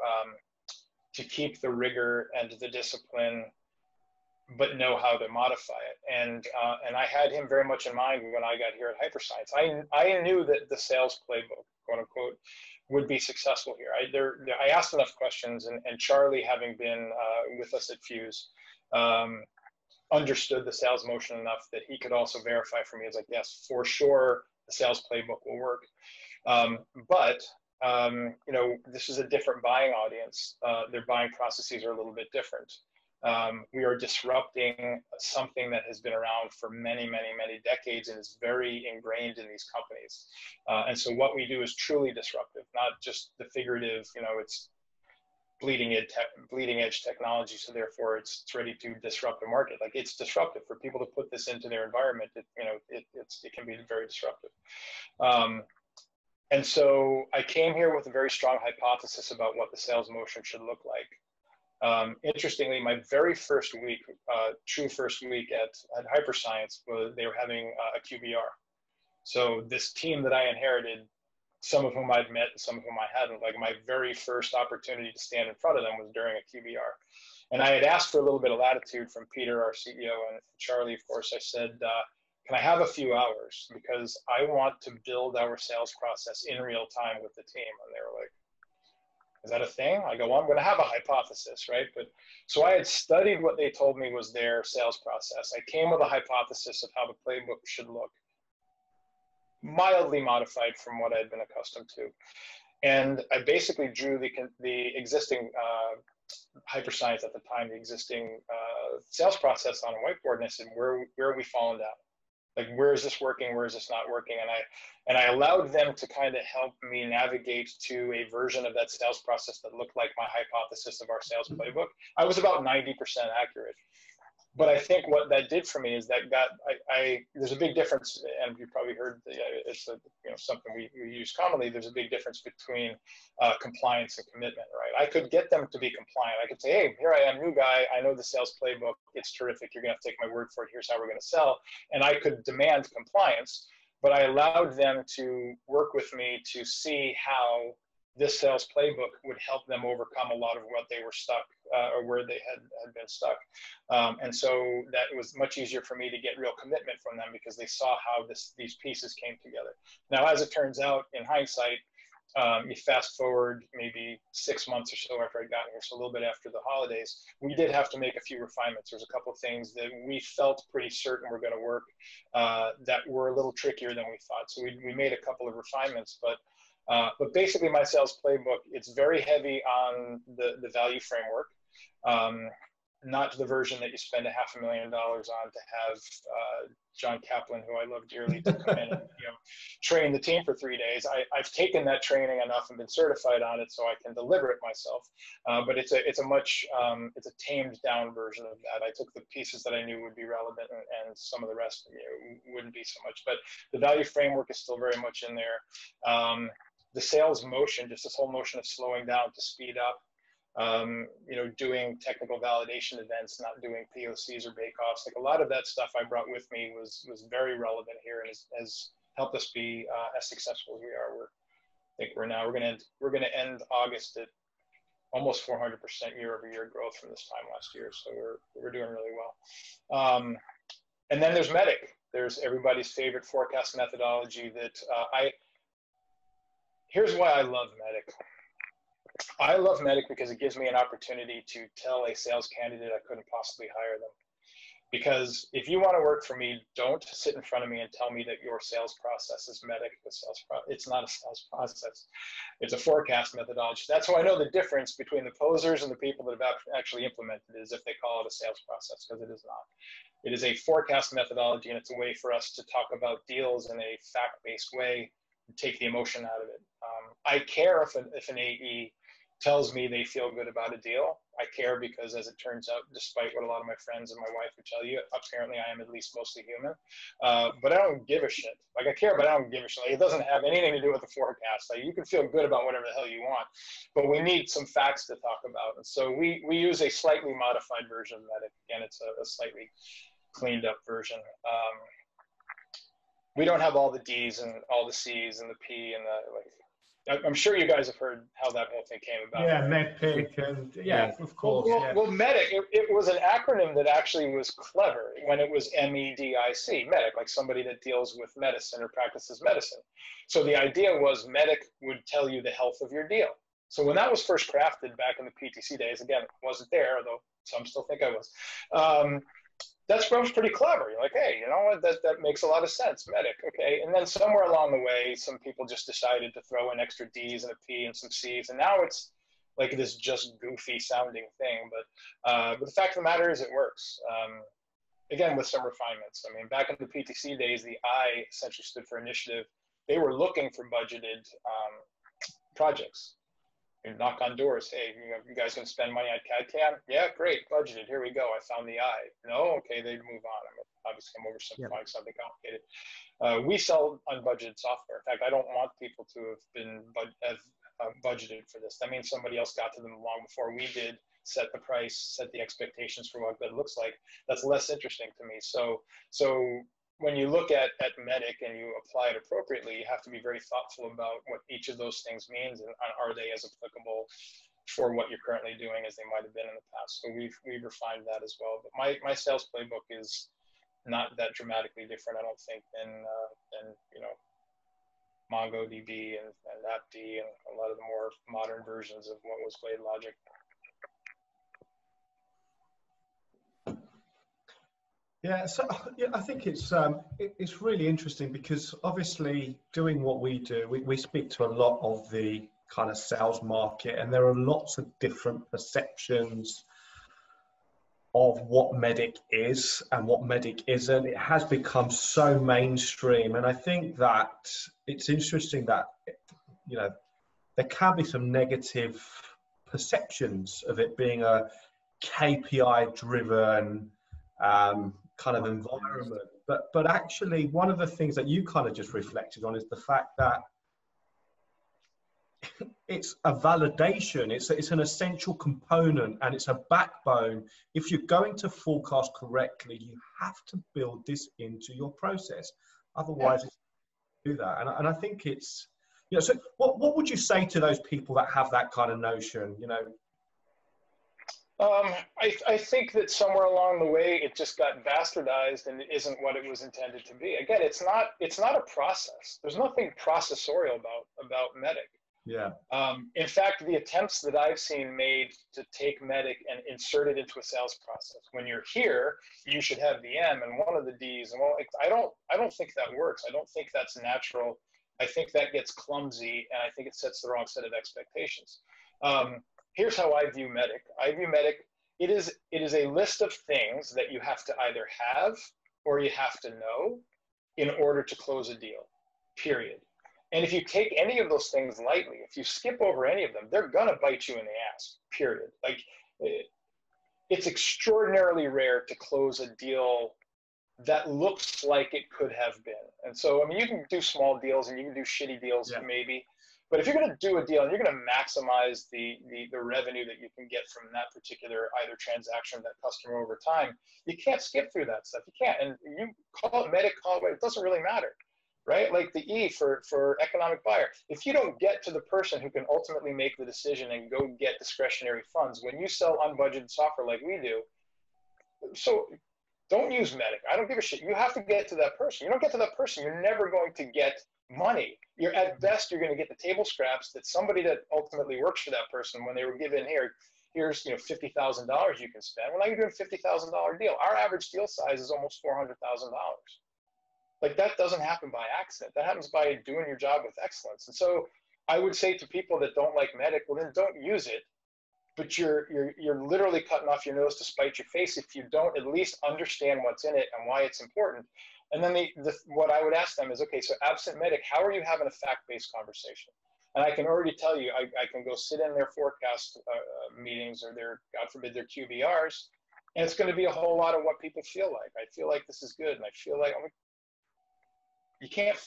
keep the rigor and the discipline, but know how to modify it. And I had him very much in mind when I got here at Hyperscience. I knew that the sales playbook, quote unquote, would be successful here. I asked enough questions, and Charlie, having been with us at Fuse, understood the sales motion enough that he could also verify for me. It's like, yes, for sure, the sales playbook will work. You know, this is a different buying audience. Their buying processes are a little bit different. We are disrupting something that has been around for many, many, many decades and is very ingrained in these companies. And so what we do is truly disruptive, not just the figurative, you know, it's bleeding edge technology, so therefore it's ready to disrupt the market. Like, it's disruptive for people to put this into their environment. You know, it can be very disruptive. And so I came here with a very strong hypothesis about what the sales motion should look like. Interestingly, my very first week, true first week at Hyperscience, was they were having a QBR. So this team that I inherited, some of whom I'd met, some of whom I hadn't, like my very first opportunity to stand in front of them was during a QBR. And I had asked for a little bit of latitude from Peter, our CEO, and Charlie, of course. I said, can I have a few hours? Because I want to build our sales process in real time with the team. And they were like, is that a thing? I go, well, I'm going to have a hypothesis, right? But so I had studied what they told me was their sales process. I came with a hypothesis of how the playbook should look, mildly modified from what I'd been accustomed to. And I basically drew the existing Hyperscience at the time, the existing sales process on a whiteboard, and I said, where are we falling down? Like, where is this working? Where is this not working? And I allowed them to kind of help me navigate to a version of that sales process that looked like my hypothesis of our sales playbook. I was about 90% accurate. But I think what that did for me is that there's a big difference, and you probably heard it's something we use commonly. There's a big difference between compliance and commitment, right? I could get them to be compliant. I could say, hey, here I am, new guy. I know the sales playbook. It's terrific. You're going to have to take my word for it. Here's how we're going to sell. And I could demand compliance, but I allowed them to work with me to see how this sales playbook would help them overcome a lot of what they were stuck or where they had been stuck. And so that was much easier for me to get real commitment from them because they saw how these pieces came together. Now, as it turns out, in hindsight, you fast forward maybe 6 months or so after I got here, so a little bit after the holidays, we did have to make a few refinements. There's a couple of things that we felt pretty certain were going to work that were a little trickier than we thought. So we made a couple of refinements, but basically my sales playbook, it's very heavy on the value framework, not the version that you spend $500,000 on to have John Kaplan, who I love dearly, to come in and train the team for 3 days. I've taken that training enough and been certified on it so I can deliver it myself. But it's a tamed down version of that. I took the pieces that I knew would be relevant and some of the rest wouldn't be so much. But the value framework is still very much in there. The sales motion, just this whole motion of slowing down to speed up, doing technical validation events, not doing POCs or bake-offs. Like, a lot of that stuff I brought with me was very relevant here and has helped us be as successful as we are. We're going to end August at almost 400% year-over-year growth from this time last year. So we're doing really well. And then there's Medic. There's everybody's favorite forecast methodology that here's why I love Medic. I love Medic because it gives me an opportunity to tell a sales candidate I couldn't possibly hire them. Because if you want to work for me, don't sit in front of me and tell me that your sales process is Medic. It's not a sales process. It's a forecast methodology. That's how I know the difference between the posers and the people that have actually implemented it, is if they call it a sales process, because it is not. It is a forecast methodology, and it's a way for us to talk about deals in a fact-based way and take the emotion out of it. I care if an AE tells me they feel good about a deal. I care because, as it turns out, despite what a lot of my friends and my wife would tell you, apparently I am at least mostly human. But I don't give a shit. Like, I care, but I don't give a shit. Like, it doesn't have anything to do with the forecast. Like, you can feel good about whatever the hell you want, but we need some facts to talk about. And so we use a slightly modified version of that. Again, it's a slightly cleaned up version. We don't have all the D's and all the C's and the P and the, like, I'm sure you guys have heard how that whole thing came about. Yeah, right? MedPick, and yeah, of course. Well, Medic, it was an acronym that actually was clever when it was MEDIC, Medic, like somebody that deals with medicine or practices medicine. So the idea was Medic would tell you the health of your deal. So when that was first crafted back in the PTC days, again, it wasn't there, although some still think I was. that's pretty clever. You're like, hey, you know what? That makes a lot of sense. Medic, okay. And then somewhere along the way, some people just decided to throw in extra D's and a P and some C's, and now it's like this just goofy sounding thing. But the fact of the matter is, it works. Again, with some refinements. I mean, back in the PTC days, the I essentially stood for initiative. They were looking for budgeted projects. You knock on doors. Hey, you guys gonna spend money on CAD/CAM? Yeah, great, budgeted. Here we go. I found the I. No, okay, they'd move on. I mean, obviously, I'm oversimplifying something complicated. We sell unbudgeted software. In fact, I don't want people to have been budgeted for this. That means somebody else got to them long before we did. Set the price, set the expectations for what good looks like. That's less interesting to me. So when you look at Medic and you apply it appropriately, you have to be very thoughtful about what each of those things means and are they as applicable for what you're currently doing as they might have been in the past. So we've refined that as well. But my sales playbook is not that dramatically different, I don't think, than you know, MongoDB and AppD and a lot of the more modern versions of what was BladeLogic. Yeah, so yeah, I think it's really interesting because obviously doing what we do, we speak to a lot of the kind of sales market, and there are lots of different perceptions of what Medic is and what Medic isn't. It has become so mainstream, and I think that it's interesting that, you know, there can be some negative perceptions of it being a KPI driven kind of environment, but actually one of the things that you kind of just reflected on is the fact that it's a validation, it's an essential component, and it's a backbone. If you're going to forecast correctly, you have to build this into your process, otherwise you do that. And I think it's, you know, so what would you say to those people that have that kind of notion, you know? I think that somewhere along the way it just got bastardized and it isn't what it was intended to be. Again, it's not a process. There's nothing processorial about Medic. Yeah. In fact, the attempts that I've seen made to take Medic and insert it into a sales process, when you're here, you should have the M and one of the D's, and well, I don't think that works. I don't think that's natural. I think that gets clumsy, and I think it sets the wrong set of expectations. Here's how I view Medic. I view Medic, it is a list of things that you have to either have or you have to know in order to close a deal, period. And if you take any of those things lightly, if you skip over any of them, they're gonna bite you in the ass, period. Like, it's extraordinarily rare to close a deal that looks like it could have been. And so, I mean, you can do small deals and you can do shitty deals, maybe. But if you're going to do a deal and you're going to maximize the revenue that you can get from that particular either transaction or that customer over time, you can't skip through that stuff. You can't. And you call it Medic, call it, it doesn't really matter, right? Like the E for economic buyer. If you don't get to the person who can ultimately make the decision and go get discretionary funds, when you sell unbudgeted software like we do, so don't use Medic. I don't give a shit. You have to get to that person. You don't get to that person, you're never going to get money. You're at best, you're going to get the table scraps that somebody that ultimately works for that person, when they were given here's $50,000 you can spend. Well, now you're doing a $50,000 deal. Our average deal size is almost $400,000. Like, that doesn't happen by accident. That happens by doing your job with excellence. And so I would say to people that don't like Medic, well, then don't use it. But you're literally cutting off your nose to spite your face if you don't at least understand what's in it and why it's important. And then what I would ask them is, okay, so absent Medic, how are you having a fact-based conversation? And I can already tell you, I can go sit in their forecast meetings or their, God forbid, their QBRs, and it's going to be a whole lot of what people feel like. I feel like this is good, and I feel like you can't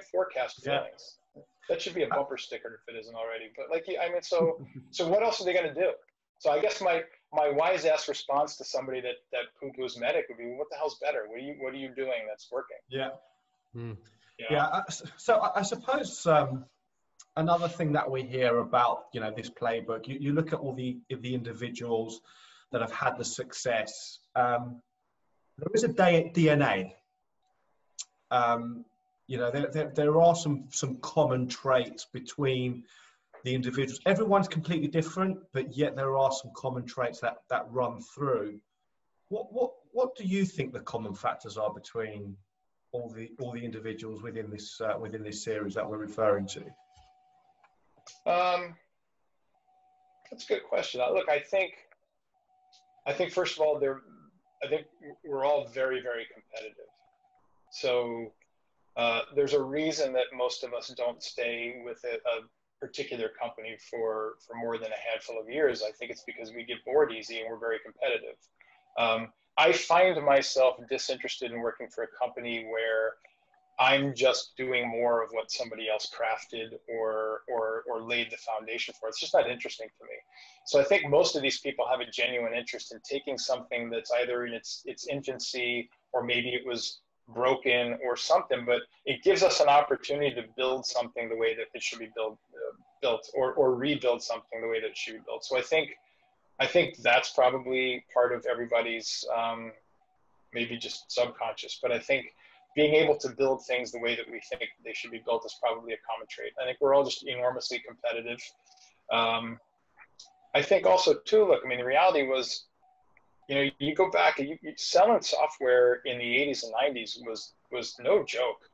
forecast feelings. Yeah. That should be a bumper sticker if it isn't already. But like, I mean, so what else are they going to do? So I guess my wise ass response to somebody that poo-poos Medic would be, well, what the hell's better? What are you doing that's working? Yeah. Yeah. So I suppose another thing that we hear about, you know, this playbook, you look at all the individuals that have had the success. There is a DNA. You know, there are some common traits between the individuals. Everyone's completely different, but yet there are some common traits that run through. what do you think the common factors are between all the individuals within this series that we're referring to? That's a good question. Look, I think first of all, I think we're all very, very competitive. So there's a reason that most of us don't stay with a particular company for more than a handful of years. I think it's because we get bored easy and we're very competitive. I find myself disinterested in working for a company where I'm just doing more of what somebody else crafted or laid the foundation for. It's just not interesting to me. So I think most of these people have a genuine interest in taking something that's either in its infancy, or maybe it was broken or something, but it gives us an opportunity to build something the way that it should be built or rebuild something the way that it should be built. So I think that's probably part of everybody's maybe just subconscious, but I think being able to build things the way that we think they should be built is probably a common trait. I think we're all just enormously competitive. I think also too, look, I mean, the reality was, you know, you go back and you selling software in the 80s and 90s was no joke.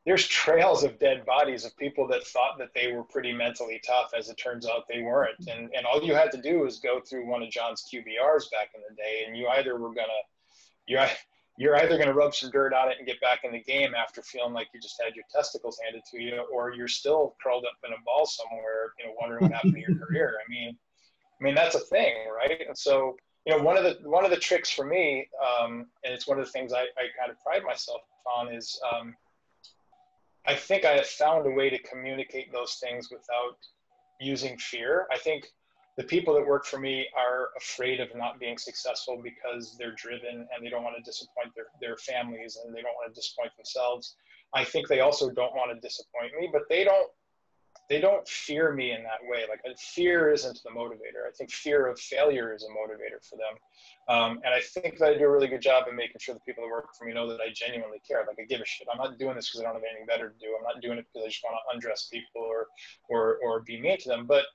There's trails of dead bodies of people that thought that they were pretty mentally tough. As it turns out, they weren't. And all you had to do was go through one of John's QBRs back in the day, and you're either gonna rub some dirt on it and get back in the game after feeling like you just had your testicles handed to you, or you're still curled up in a ball somewhere, you know, wondering what happened to your career. I mean that's a thing, right? And so, you know, one of the tricks for me, and it's one of the things I kind of pride myself on, is I think I have found a way to communicate those things without using fear. I think the people that work for me are afraid of not being successful because they're driven and they don't want to disappoint their families, and they don't want to disappoint themselves. I think they also don't want to disappoint me, but they don't fear me in that way. Like, fear isn't the motivator. I think fear of failure is a motivator for them. And I think that I do a really good job of making sure the people that work for me know that I genuinely care. Like, I give a shit. I'm not doing this because I don't have anything better to do. I'm not doing it because I just want to undress people or be mean to them. But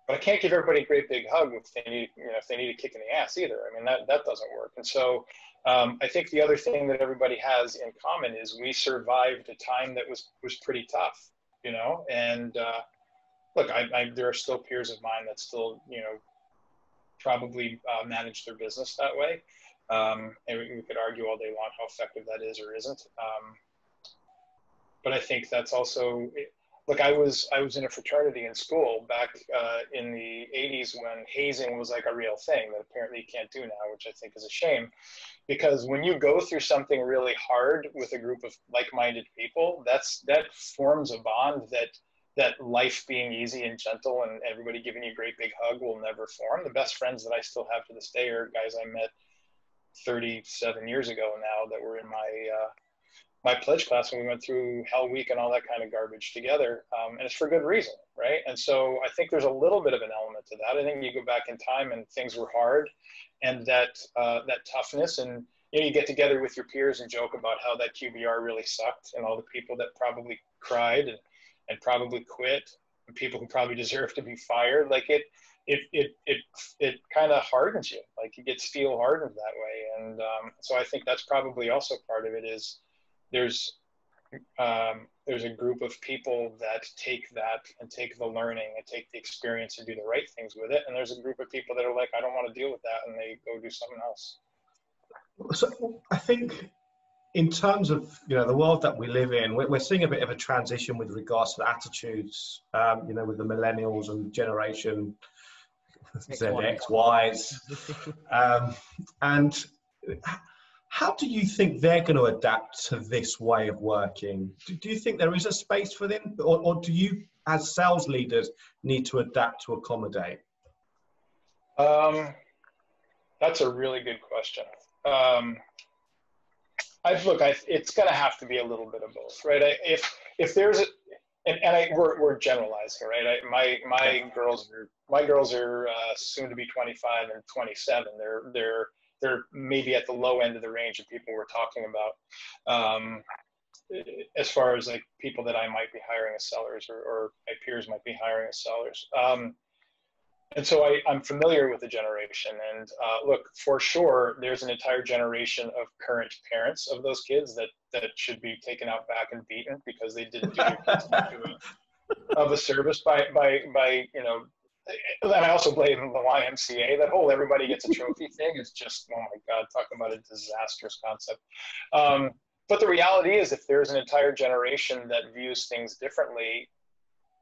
I can't give everybody a great big hug if they need a kick in the ass either. I mean, that doesn't work. And so I think the other thing that everybody has in common is we survived a time that was pretty tough, you know. And look, there are still peers of mine that still, you know, probably manage their business that way. And we could argue all day long how effective that is or isn't. But I think that's also, look, I was in a fraternity in school back in the 80s when hazing was like a real thing that apparently you can't do now, which I think is a shame. Because when you go through something really hard with a group of like-minded people, that forms a bond that life being easy and gentle and everybody giving you a great big hug will never form. The best friends that I still have to this day are guys I met 37 years ago now that were in my pledge class when we went through Hell Week and all that kind of garbage together. And it's for good reason, right? And so I think there's a little bit of an element to that. I think you go back in time and things were hard, and that toughness, and you know, you get together with your peers and joke about how that QBR really sucked and all the people that probably cried and probably quit, and people who probably deserve to be fired. Like it kind of hardens you. Like, you get steel hardened that way. And so I think that's probably also part of it, is there's a group of people that take that and take the learning and take the experience and do the right things with it. And there's a group of people that are like, I don't want to deal with that, and they go do something else. So I think in terms of, you know, the world that we live in, we're seeing a bit of a transition with regards to the attitudes, you know, with the millennials and generation ZX, Ys. And how do you think they're going to adapt to this way of working? Do you think there is a space for them, or do you, as sales leaders, need to adapt to accommodate? That's a really good question. It's going to have to be a little bit of both, right? If there's we're generalizing, right? My girls are soon to be 25 and 27. They're maybe at the low end of the range of people we're talking about, as far as like people that I might be hiring as sellers, or my peers might be hiring as sellers. And so I'm familiar with the generation, and look, for sure, there's an entire generation of current parents of those kids that should be taken out back and beaten because they didn't do their kids much of a service by you know. And I also blame the YMCA. That whole everybody gets a trophy thing is just, oh my God, talk about a disastrous concept. But the reality is, if there's an entire generation that views things differently,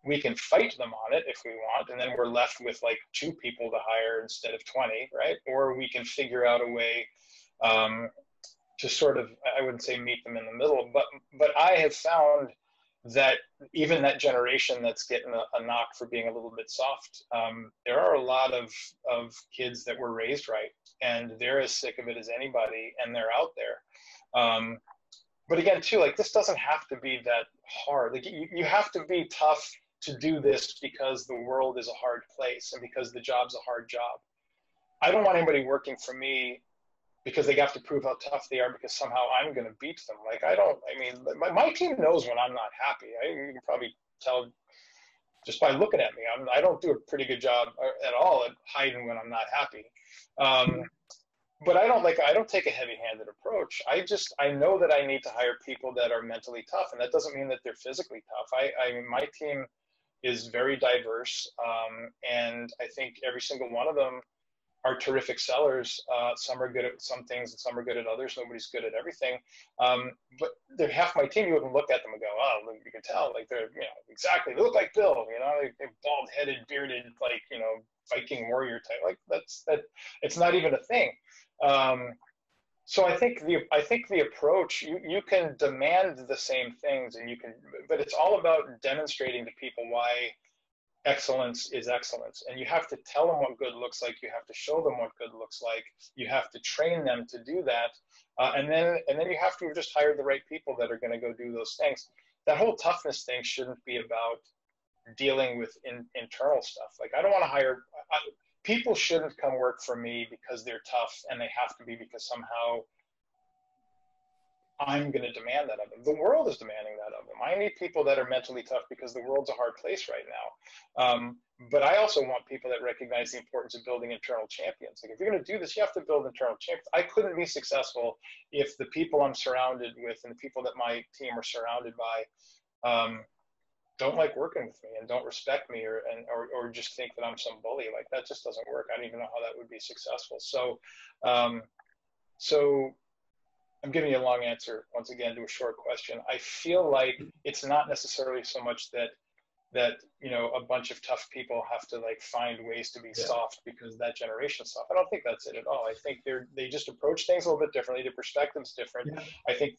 we can fight them on it if we want, and then we're left with like 2 people to hire instead of 20, right? Or we can figure out a way to sort of, I wouldn't say meet them in the middle, but I have found that even that generation that's getting a knock for being a little bit soft, there are a lot of kids that were raised right, and they're as sick of it as anybody, and they're out there. But again, too, like, this doesn't have to be that hard. Like, you have to be tough to do this because the world is a hard place and because the job's a hard job. I don't want anybody working for me because they have to prove how tough they are because somehow I'm going to beat them. Like, I mean, my team knows when I'm not happy. You can probably tell just by looking at me. I don't do a pretty good job at all at hiding when I'm not happy. But I don't take a heavy-handed approach. I know that I need to hire people that are mentally tough, and that doesn't mean that they're physically tough. My team is very diverse, and I think every single one of them are terrific sellers. Some are good at some things and some are good at others. Nobody's good at everything. But they're half my team. You wouldn't look at them and go, oh, you can tell, like, they're, you know, exactly, they look like Bill, you know, they're bald-headed, bearded, like, you know, Viking warrior type. Like, it's not even a thing. So I think the approach, you can demand the same things, and but it's all about demonstrating to people why excellence is excellence. And you have to tell them what good looks like. You have to show them what good looks like. You have to train them to do that. And then you have to just hire the right people that are going to go do those things. That whole toughness thing shouldn't be about dealing with internal stuff. Like, I don't want to hire, people shouldn't come work for me because they're tough, and they have to be because somehow I'm going to demand that of them. The world is demanding that of them. I need people that are mentally tough because the world's a hard place right now. But I also want people that recognize the importance of building internal champions. Like, if you're going to do this, you have to build internal champions. I couldn't be successful if the people I'm surrounded with and the people that my team are surrounded by don't like working with me and don't respect me or just think that I'm some bully. Like, that just doesn't work. I don't even know how that would be successful. So I'm giving you a long answer once again to a short question. I feel like it's not necessarily so much that you know, a bunch of tough people have to like find ways to be soft because that generation's soft. I don't think that's it at all. I think they just approach things a little bit differently. Their perspective's different. Yeah. I think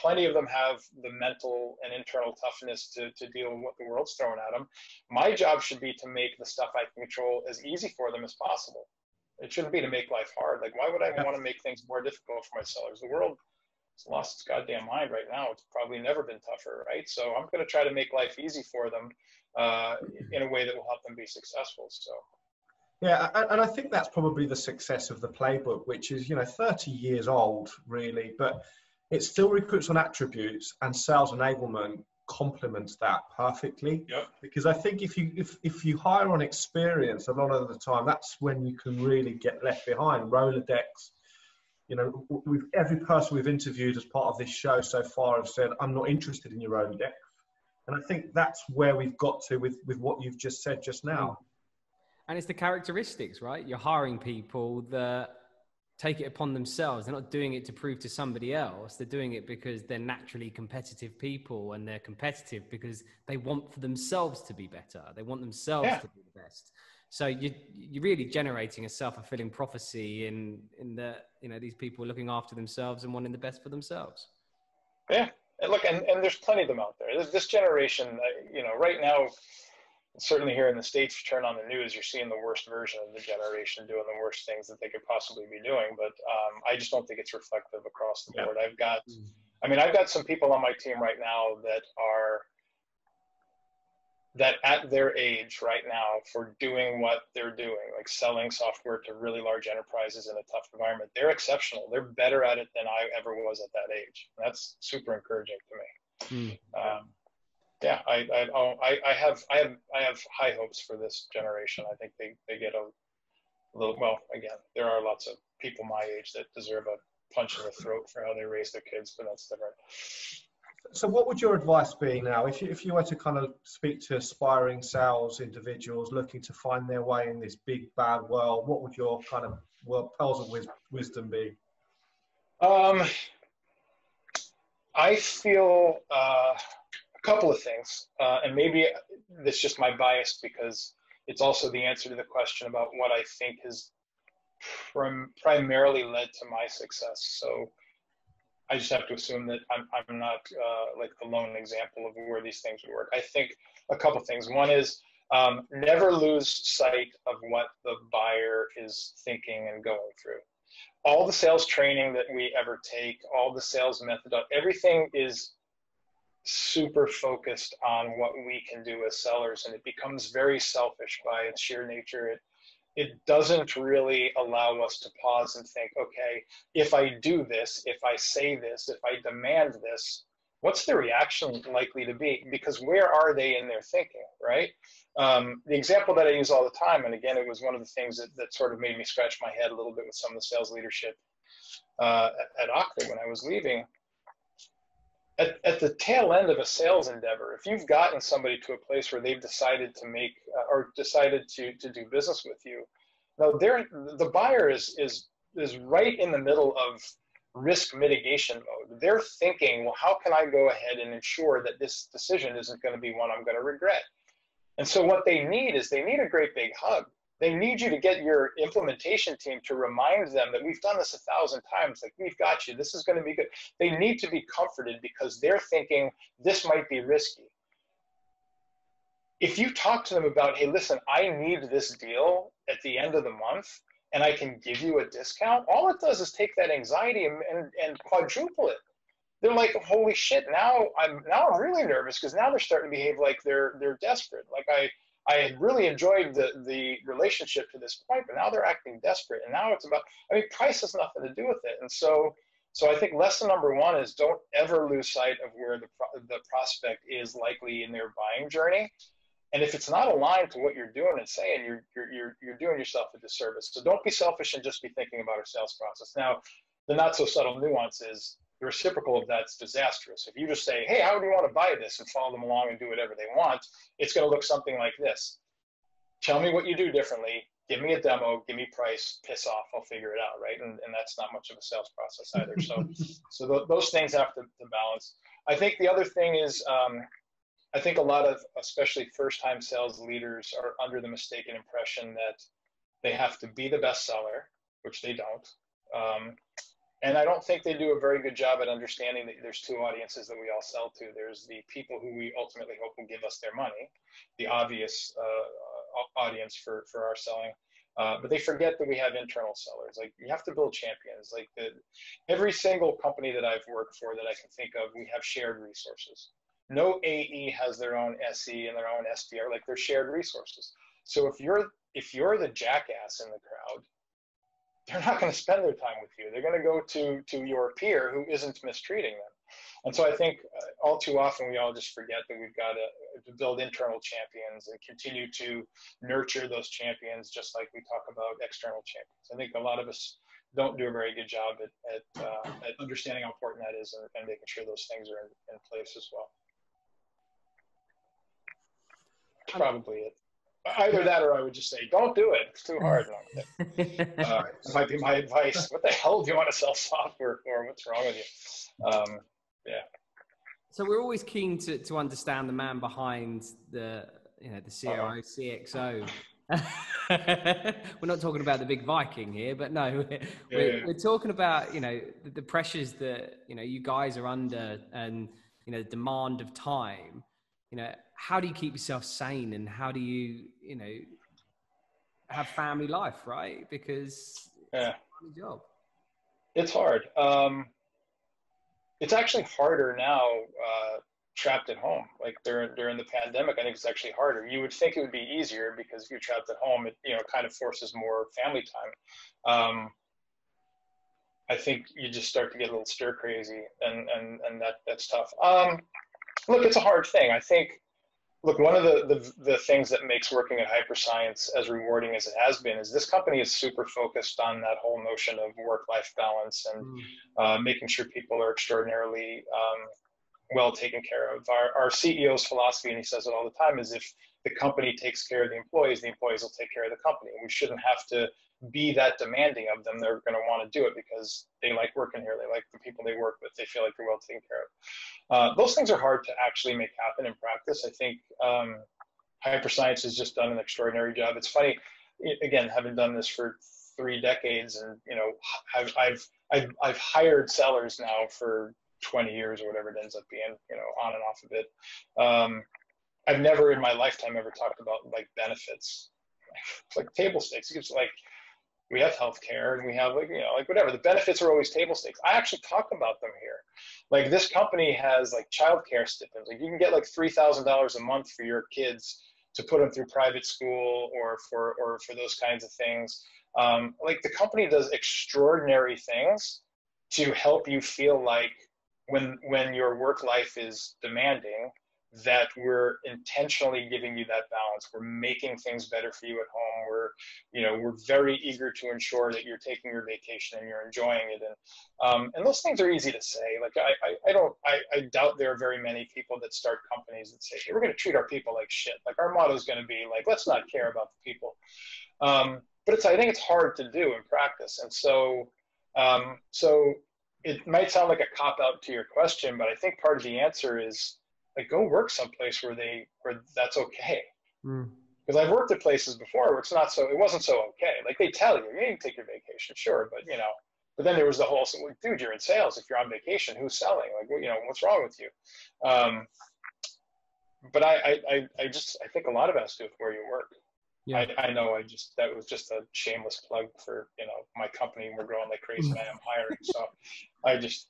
plenty of them have the mental and internal toughness to deal with what the world's throwing at them. My job should be to make the stuff I can control as easy for them as possible. It shouldn't be to make life hard. Like, why would I want to make things more difficult for my sellers? The world has lost its goddamn mind right now. It's probably never been tougher, right? So I'm going to try to make life easy for them in a way that will help them be successful. So. Yeah, and I think that's probably the success of the playbook, which is, you know, 30 years old, really, but it still recruits on attributes, and sales enablement complements that perfectly. Yep. Because I think if you hire on experience a lot of the time, that's when you can really get left behind. Rolodex, you know, every person we've interviewed as part of this show so far have said, I'm not interested in your Rolodex. And I think that's where we've got to with what you've just said just now. And it's the characteristics, right? You're hiring people that take it upon themselves. They're not doing it to prove to somebody else. They're doing it because they're naturally competitive people, and they're competitive because they want for themselves to be better. They want themselves to be the best. So you're really generating a self-fulfilling prophecy in that, you know, these people are looking after themselves and wanting the best for themselves. Yeah. And look, and there's plenty of them out there. This generation, you know, right now, certainly here in the States, you turn on the news, you're seeing the worst version of the generation doing the worst things that they could possibly be doing. But I just don't think it's reflective across the board. I've got some people on my team right now that at their age right now, for doing what they're doing, like selling software to really large enterprises in a tough environment, they're exceptional. They're better at it than I ever was at that age. And that's super encouraging to me. Yeah, I have high hopes for this generation. I think they get a little, well, again, there are lots of people my age that deserve a punch in the throat for how they raise their kids, but that's different. So what would your advice be now if you were to kind of speak to aspiring sales individuals looking to find their way in this big bad world? What would your kind of pearls of wisdom be? I feel a couple of things, and maybe it's just my bias because it's also the answer to the question about what I think has primarily led to my success. So I just have to assume that I'm not like the lone example of where these things would work. I think a couple things. One is never lose sight of what the buyer is thinking and going through. All the sales training that we ever take, all the sales method, everything is super focused on what we can do as sellers, and it becomes very selfish by its sheer nature. It doesn't really allow us to pause and think, okay, if I do this, if I say this, if I demand this, what's the reaction likely to be? Because where are they in their thinking, right? The example that I use all the time, and again, it was one of the things that sort of made me scratch my head a little bit with some of the sales leadership at Okta when I was leaving. At the tail end of a sales endeavor, if you've gotten somebody to a place where they've decided to make or decided to do business with you, now the buyer is right in the middle of risk mitigation mode. They're thinking, well, how can I go ahead and ensure that this decision isn't going to be one I'm going to regret? And so what they need is they need a great big hug. They need you to get your implementation team to remind them that we've done this 1,000 times, like we've got you, this is going to be good. They need to be comforted because they're thinking this might be risky. If you talk to them about, hey, listen, I need this deal at the end of the month and I can give you a discount, all it does is take that anxiety and quadruple it. They're like, holy shit, now I'm really nervous because now they're starting to behave like they're desperate. Like I had really enjoyed the relationship to this point, but now they're acting desperate. And now it's about, I mean, price has nothing to do with it. And so I think lesson number one is don't ever lose sight of where the prospect is likely in their buying journey. And if it's not aligned to what you're doing and saying, you're doing yourself a disservice. So don't be selfish and just be thinking about our sales process. Now, the not so subtle nuance is the reciprocal of that's disastrous. If you just say, hey, how do you want to buy this, and follow them along and do whatever they want, it's going to look something like this. Tell me what you do differently. Give me a demo, give me price, piss off, I'll figure it out, right? And that's not much of a sales process either. So those things have to balance. I think the other thing is, I think a lot of, especially first-time sales leaders are under the mistaken impression that they have to be the best seller, which they don't. And I don't think they do a very good job at understanding that there's two audiences that we all sell to. There's the people who we ultimately hope will give us their money, the obvious audience for our selling. But they forget that we have internal sellers. Like, you have to build champions. Like every single company that I've worked for that I can think of, we have shared resources. No AE has their own SE and their own SDR. Like, they're shared resources. So if you're the jackass in the crowd, they're not going to spend their time with you. They're going to go to your peer who isn't mistreating them. And so I think all too often we all just forget that we've got to build internal champions and continue to nurture those champions, just like we talk about external champions. I think a lot of us don't do a very good job at understanding how important that is and making sure those things are in place as well. That's probably it. Either that or I would just say, don't do it. It's too hard. That might be my advice. What the hell do you want to sell software for? What's wrong with you? Yeah. So we're always keen to understand the man behind the CRO, CxO. We're not talking about the big Viking here, but no, we're talking about, the pressures that, you guys are under and, the demand of time. How do you keep yourself sane and how do you, have family life, right? Because it's a funny job. It's hard. It's actually harder now, trapped at home. Like during the pandemic, I think it's actually harder. You would think it would be easier because if you're trapped at home, it kind of forces more family time. I think you just start to get a little stir crazy and that's tough. look, it's a hard thing. I think, look, one of the things that makes working at Hyperscience as rewarding as it has been is this company is super focused on that whole notion of work-life balance and making sure people are extraordinarily well taken care of. Our CEO's philosophy, and he says it all the time, is if the company takes care of the employees will take care of the company. We shouldn't have to be that demanding of them. They're going to want to do it because they like working here. They like the people they work with. They feel like they're well taken care of. Those things are hard to actually make happen in practice. I think Hyperscience has just done an extraordinary job. It's funny, again, having done this for 3 decades, and I've hired sellers now for 20 years or whatever it ends up being, on and off of it. I've never in my lifetime ever talked about like benefits, like table stakes. It's like, we have healthcare and we have like whatever. The benefits are always table stakes. I actually talk about them here. Like this company has like childcare stipends. Like you can get like $3,000 a month for your kids to put them through private school or for those kinds of things. Like the company does extraordinary things to help you feel like when your work life is demanding, that we're intentionally giving you that balance. We're making things better for you at home. We're very eager to ensure that you're taking your vacation and you're enjoying it. And those things are easy to say. Like I doubt there are very many people that start companies that say, hey, we're going to treat our people like shit. Like our motto is going to be like, let's not care about the people. But I think it's hard to do in practice. And so it might sound like a cop out to your question, but I think part of the answer is, like, go work someplace where that's okay. Because I've worked at places before where it wasn't so okay. Like they tell you, you can take your vacation, sure, but then there was the whole, dude, you're in sales. If you're on vacation, who's selling? Like, what's wrong with you? But I think a lot of it has to do with where you work. Yeah. I know that was just a shameless plug for, my company. We're growing like crazy and I am hiring. So I just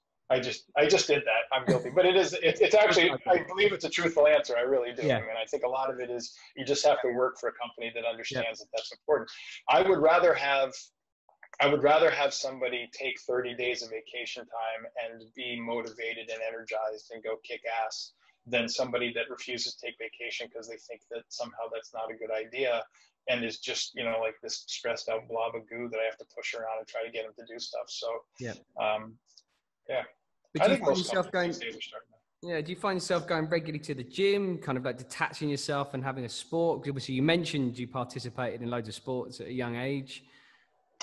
did that. I'm guilty, but it's actually, I believe it's a truthful answer. I really do. Yeah. I mean, I think a lot of it is you just have to work for a company that understands that that's important. I would rather have somebody take 30 days of vacation time and be motivated and energized and go kick ass than somebody that refuses to take vacation because they think that somehow that's not a good idea and is just, like this stressed out blob of goo that I have to push around and try to get them to do stuff. So, yeah. But do you find yourself going? Yeah, do you find yourself going regularly to the gym, kind of like detaching yourself and having a sport? Because obviously you mentioned you participated in loads of sports at a young age.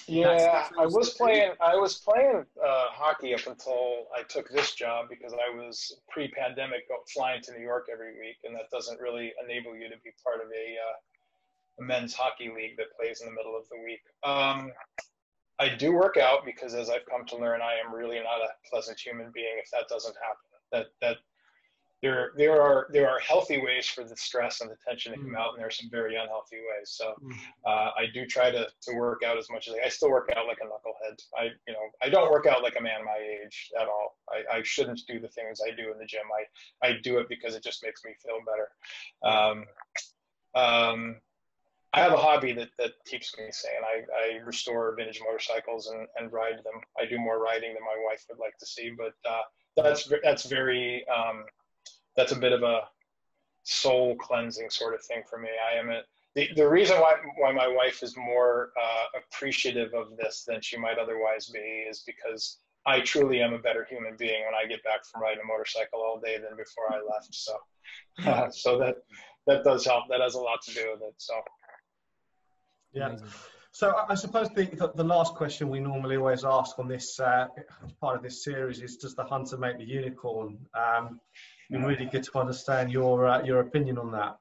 Yeah, I was playing hockey up until I took this job because I was pre-pandemic flying to New York every week, and that doesn't really enable you to be part of a men's hockey league that plays in the middle of the week. I do work out because, as I've come to learn, I am really not a pleasant human being if that doesn't happen. That there are healthy ways for the stress and the tension to come out, and there are some very unhealthy ways. So I do try to work out as much as I still work out like a knucklehead. I don't work out like a man my age at all. I shouldn't do the things I do in the gym. I do it because it just makes me feel better. I have a hobby that keeps me sane. I restore vintage motorcycles and ride them. I do more riding than my wife would like to see, but that's a bit of a soul cleansing sort of thing for me. The reason why my wife is more appreciative of this than she might otherwise be is because I truly am a better human being when I get back from riding a motorcycle all day than before I left. So, so that does help. That has a lot to do with it. So. Yeah. So I suppose the last question we normally always ask on this part of this series is, does the hunter make the unicorn? It'd be really good to understand your opinion on that.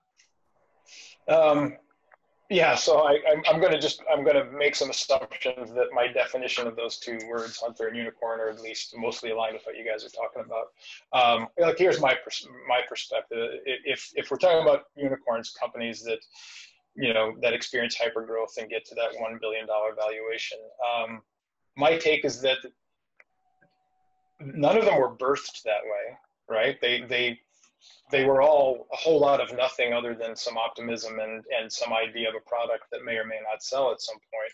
Yeah. So I'm going to make some assumptions that my definition of those two words, hunter and unicorn, are at least mostly aligned with what you guys are talking about. Like here's my perspective. If we're talking about unicorns, companies that that experience hypergrowth and get to that $1 billion valuation. My take is that none of them were birthed that way, right? They were all a whole lot of nothing other than some optimism and some idea of a product that may or may not sell at some point.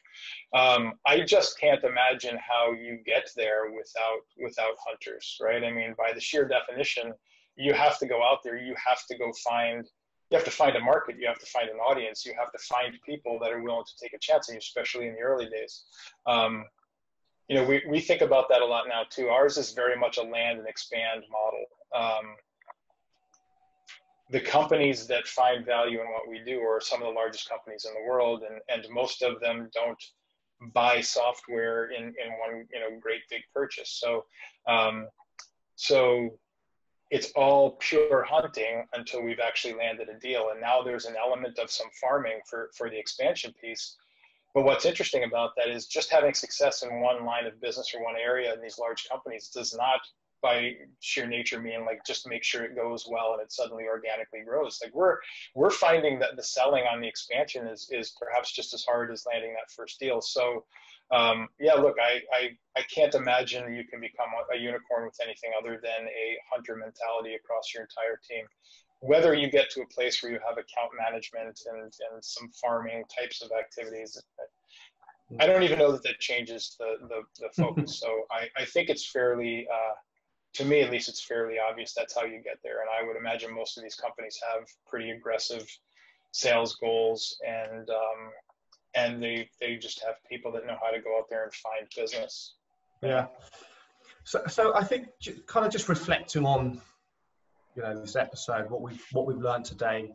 I just can't imagine how you get there without hunters, right? I mean, by the sheer definition, you have to go out there. You have to go find. You have to find a market. You have to find an audience. You have to find people that are willing to take a chance on you, especially in the early days. You know, we think about that a lot now too. Ours is very much a land and expand model. The companies that find value in what we do are some of the largest companies in the world, and most of them don't buy software in one, you know, great big purchase. So it's all pure hunting until we've actually landed a deal. And now there's an element of some farming for the expansion piece. But what's interesting about that is just having success in one line of business or one area in these large companies does not by sheer nature mean like just make sure it goes well and it suddenly organically grows. Like we're finding that the selling on the expansion is perhaps just as hard as landing that first deal. So yeah, look, I can't imagine you can become a unicorn with anything other than a hunter mentality across your entire team. Whether you get to a place where you have account management and some farming types of activities, I don't even know that changes the focus. So I think it's fairly, to me at least, it's fairly obvious that's how you get there. And I would imagine most of these companies have pretty aggressive sales goals, and they just have people that know how to go out there and find business. Yeah. So I think kind of just reflecting on, you know, this episode, what we've learned today.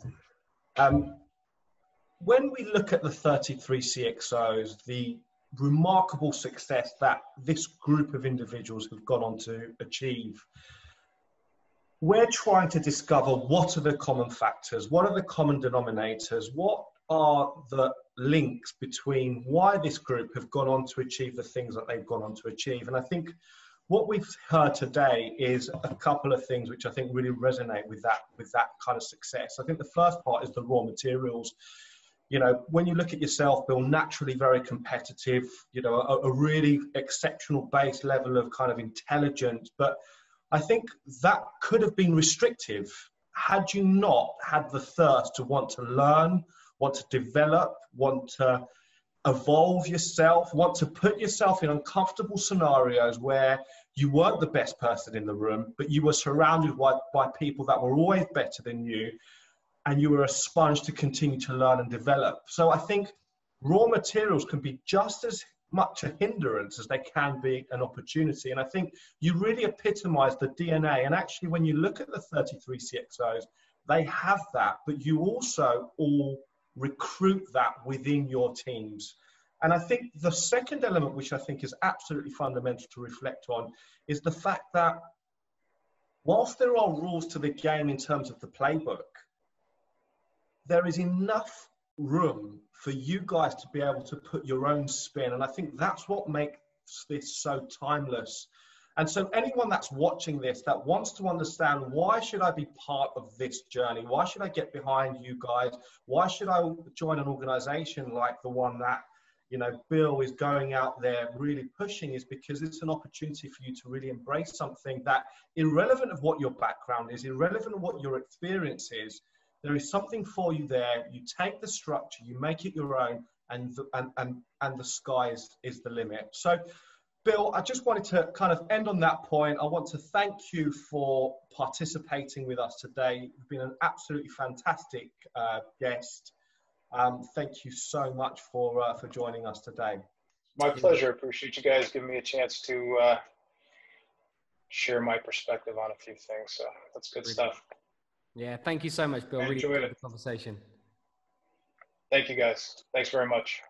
When we look at the 33 CxOs, the remarkable success that this group of individuals have gone on to achieve, we're trying to discover what are the common factors, what are the common denominators, what are the links between why this group have gone on to achieve the things that they've gone on to achieve. And I think what we've heard today is a couple of things which I think really resonate with that kind of success. I think the first part is the raw materials. You know, when you look at yourself, Bill, naturally very competitive, you know, a really exceptional base level of kind of intelligence. But I think that could have been restrictive had you not had the thirst to want to learn, want to develop, want to evolve yourself, want to put yourself in uncomfortable scenarios where you weren't the best person in the room, but you were surrounded by people that were always better than you, and you were a sponge to continue to learn and develop. So I think raw materials can be just as much a hindrance as they can be an opportunity. And I think you really epitomize the DNA. And actually, when you look at the 33 CxOs, they have that, but you also all recruit that within your teams. And I think the second element, which I think is absolutely fundamental to reflect on, is the fact that whilst there are rules to the game in terms of the playbook, there is enough room for you guys to be able to put your own spin. And I think that's what makes this so timeless. And so anyone that's watching this that wants to understand, why should I be part of this journey? Why should I get behind you guys? Why should I join an organization like the one that, you know, Bill is going out there really pushing, is because it's an opportunity for you to really embrace something that, irrelevant of what your background is, irrelevant of what your experience is, there is something for you there. You take the structure, you make it your own, and the sky is the limit. So, Bill, I just wanted to kind of end on that point. I want to thank you for participating with us today. You've been an absolutely fantastic guest. Thank you so much for joining us today. My pleasure. Appreciate you guys giving me a chance to share my perspective on a few things. So that's good stuff. Yeah, thank you so much, Bill. I really enjoyed enjoyed it. the conversation. Thank you, guys. Thanks very much.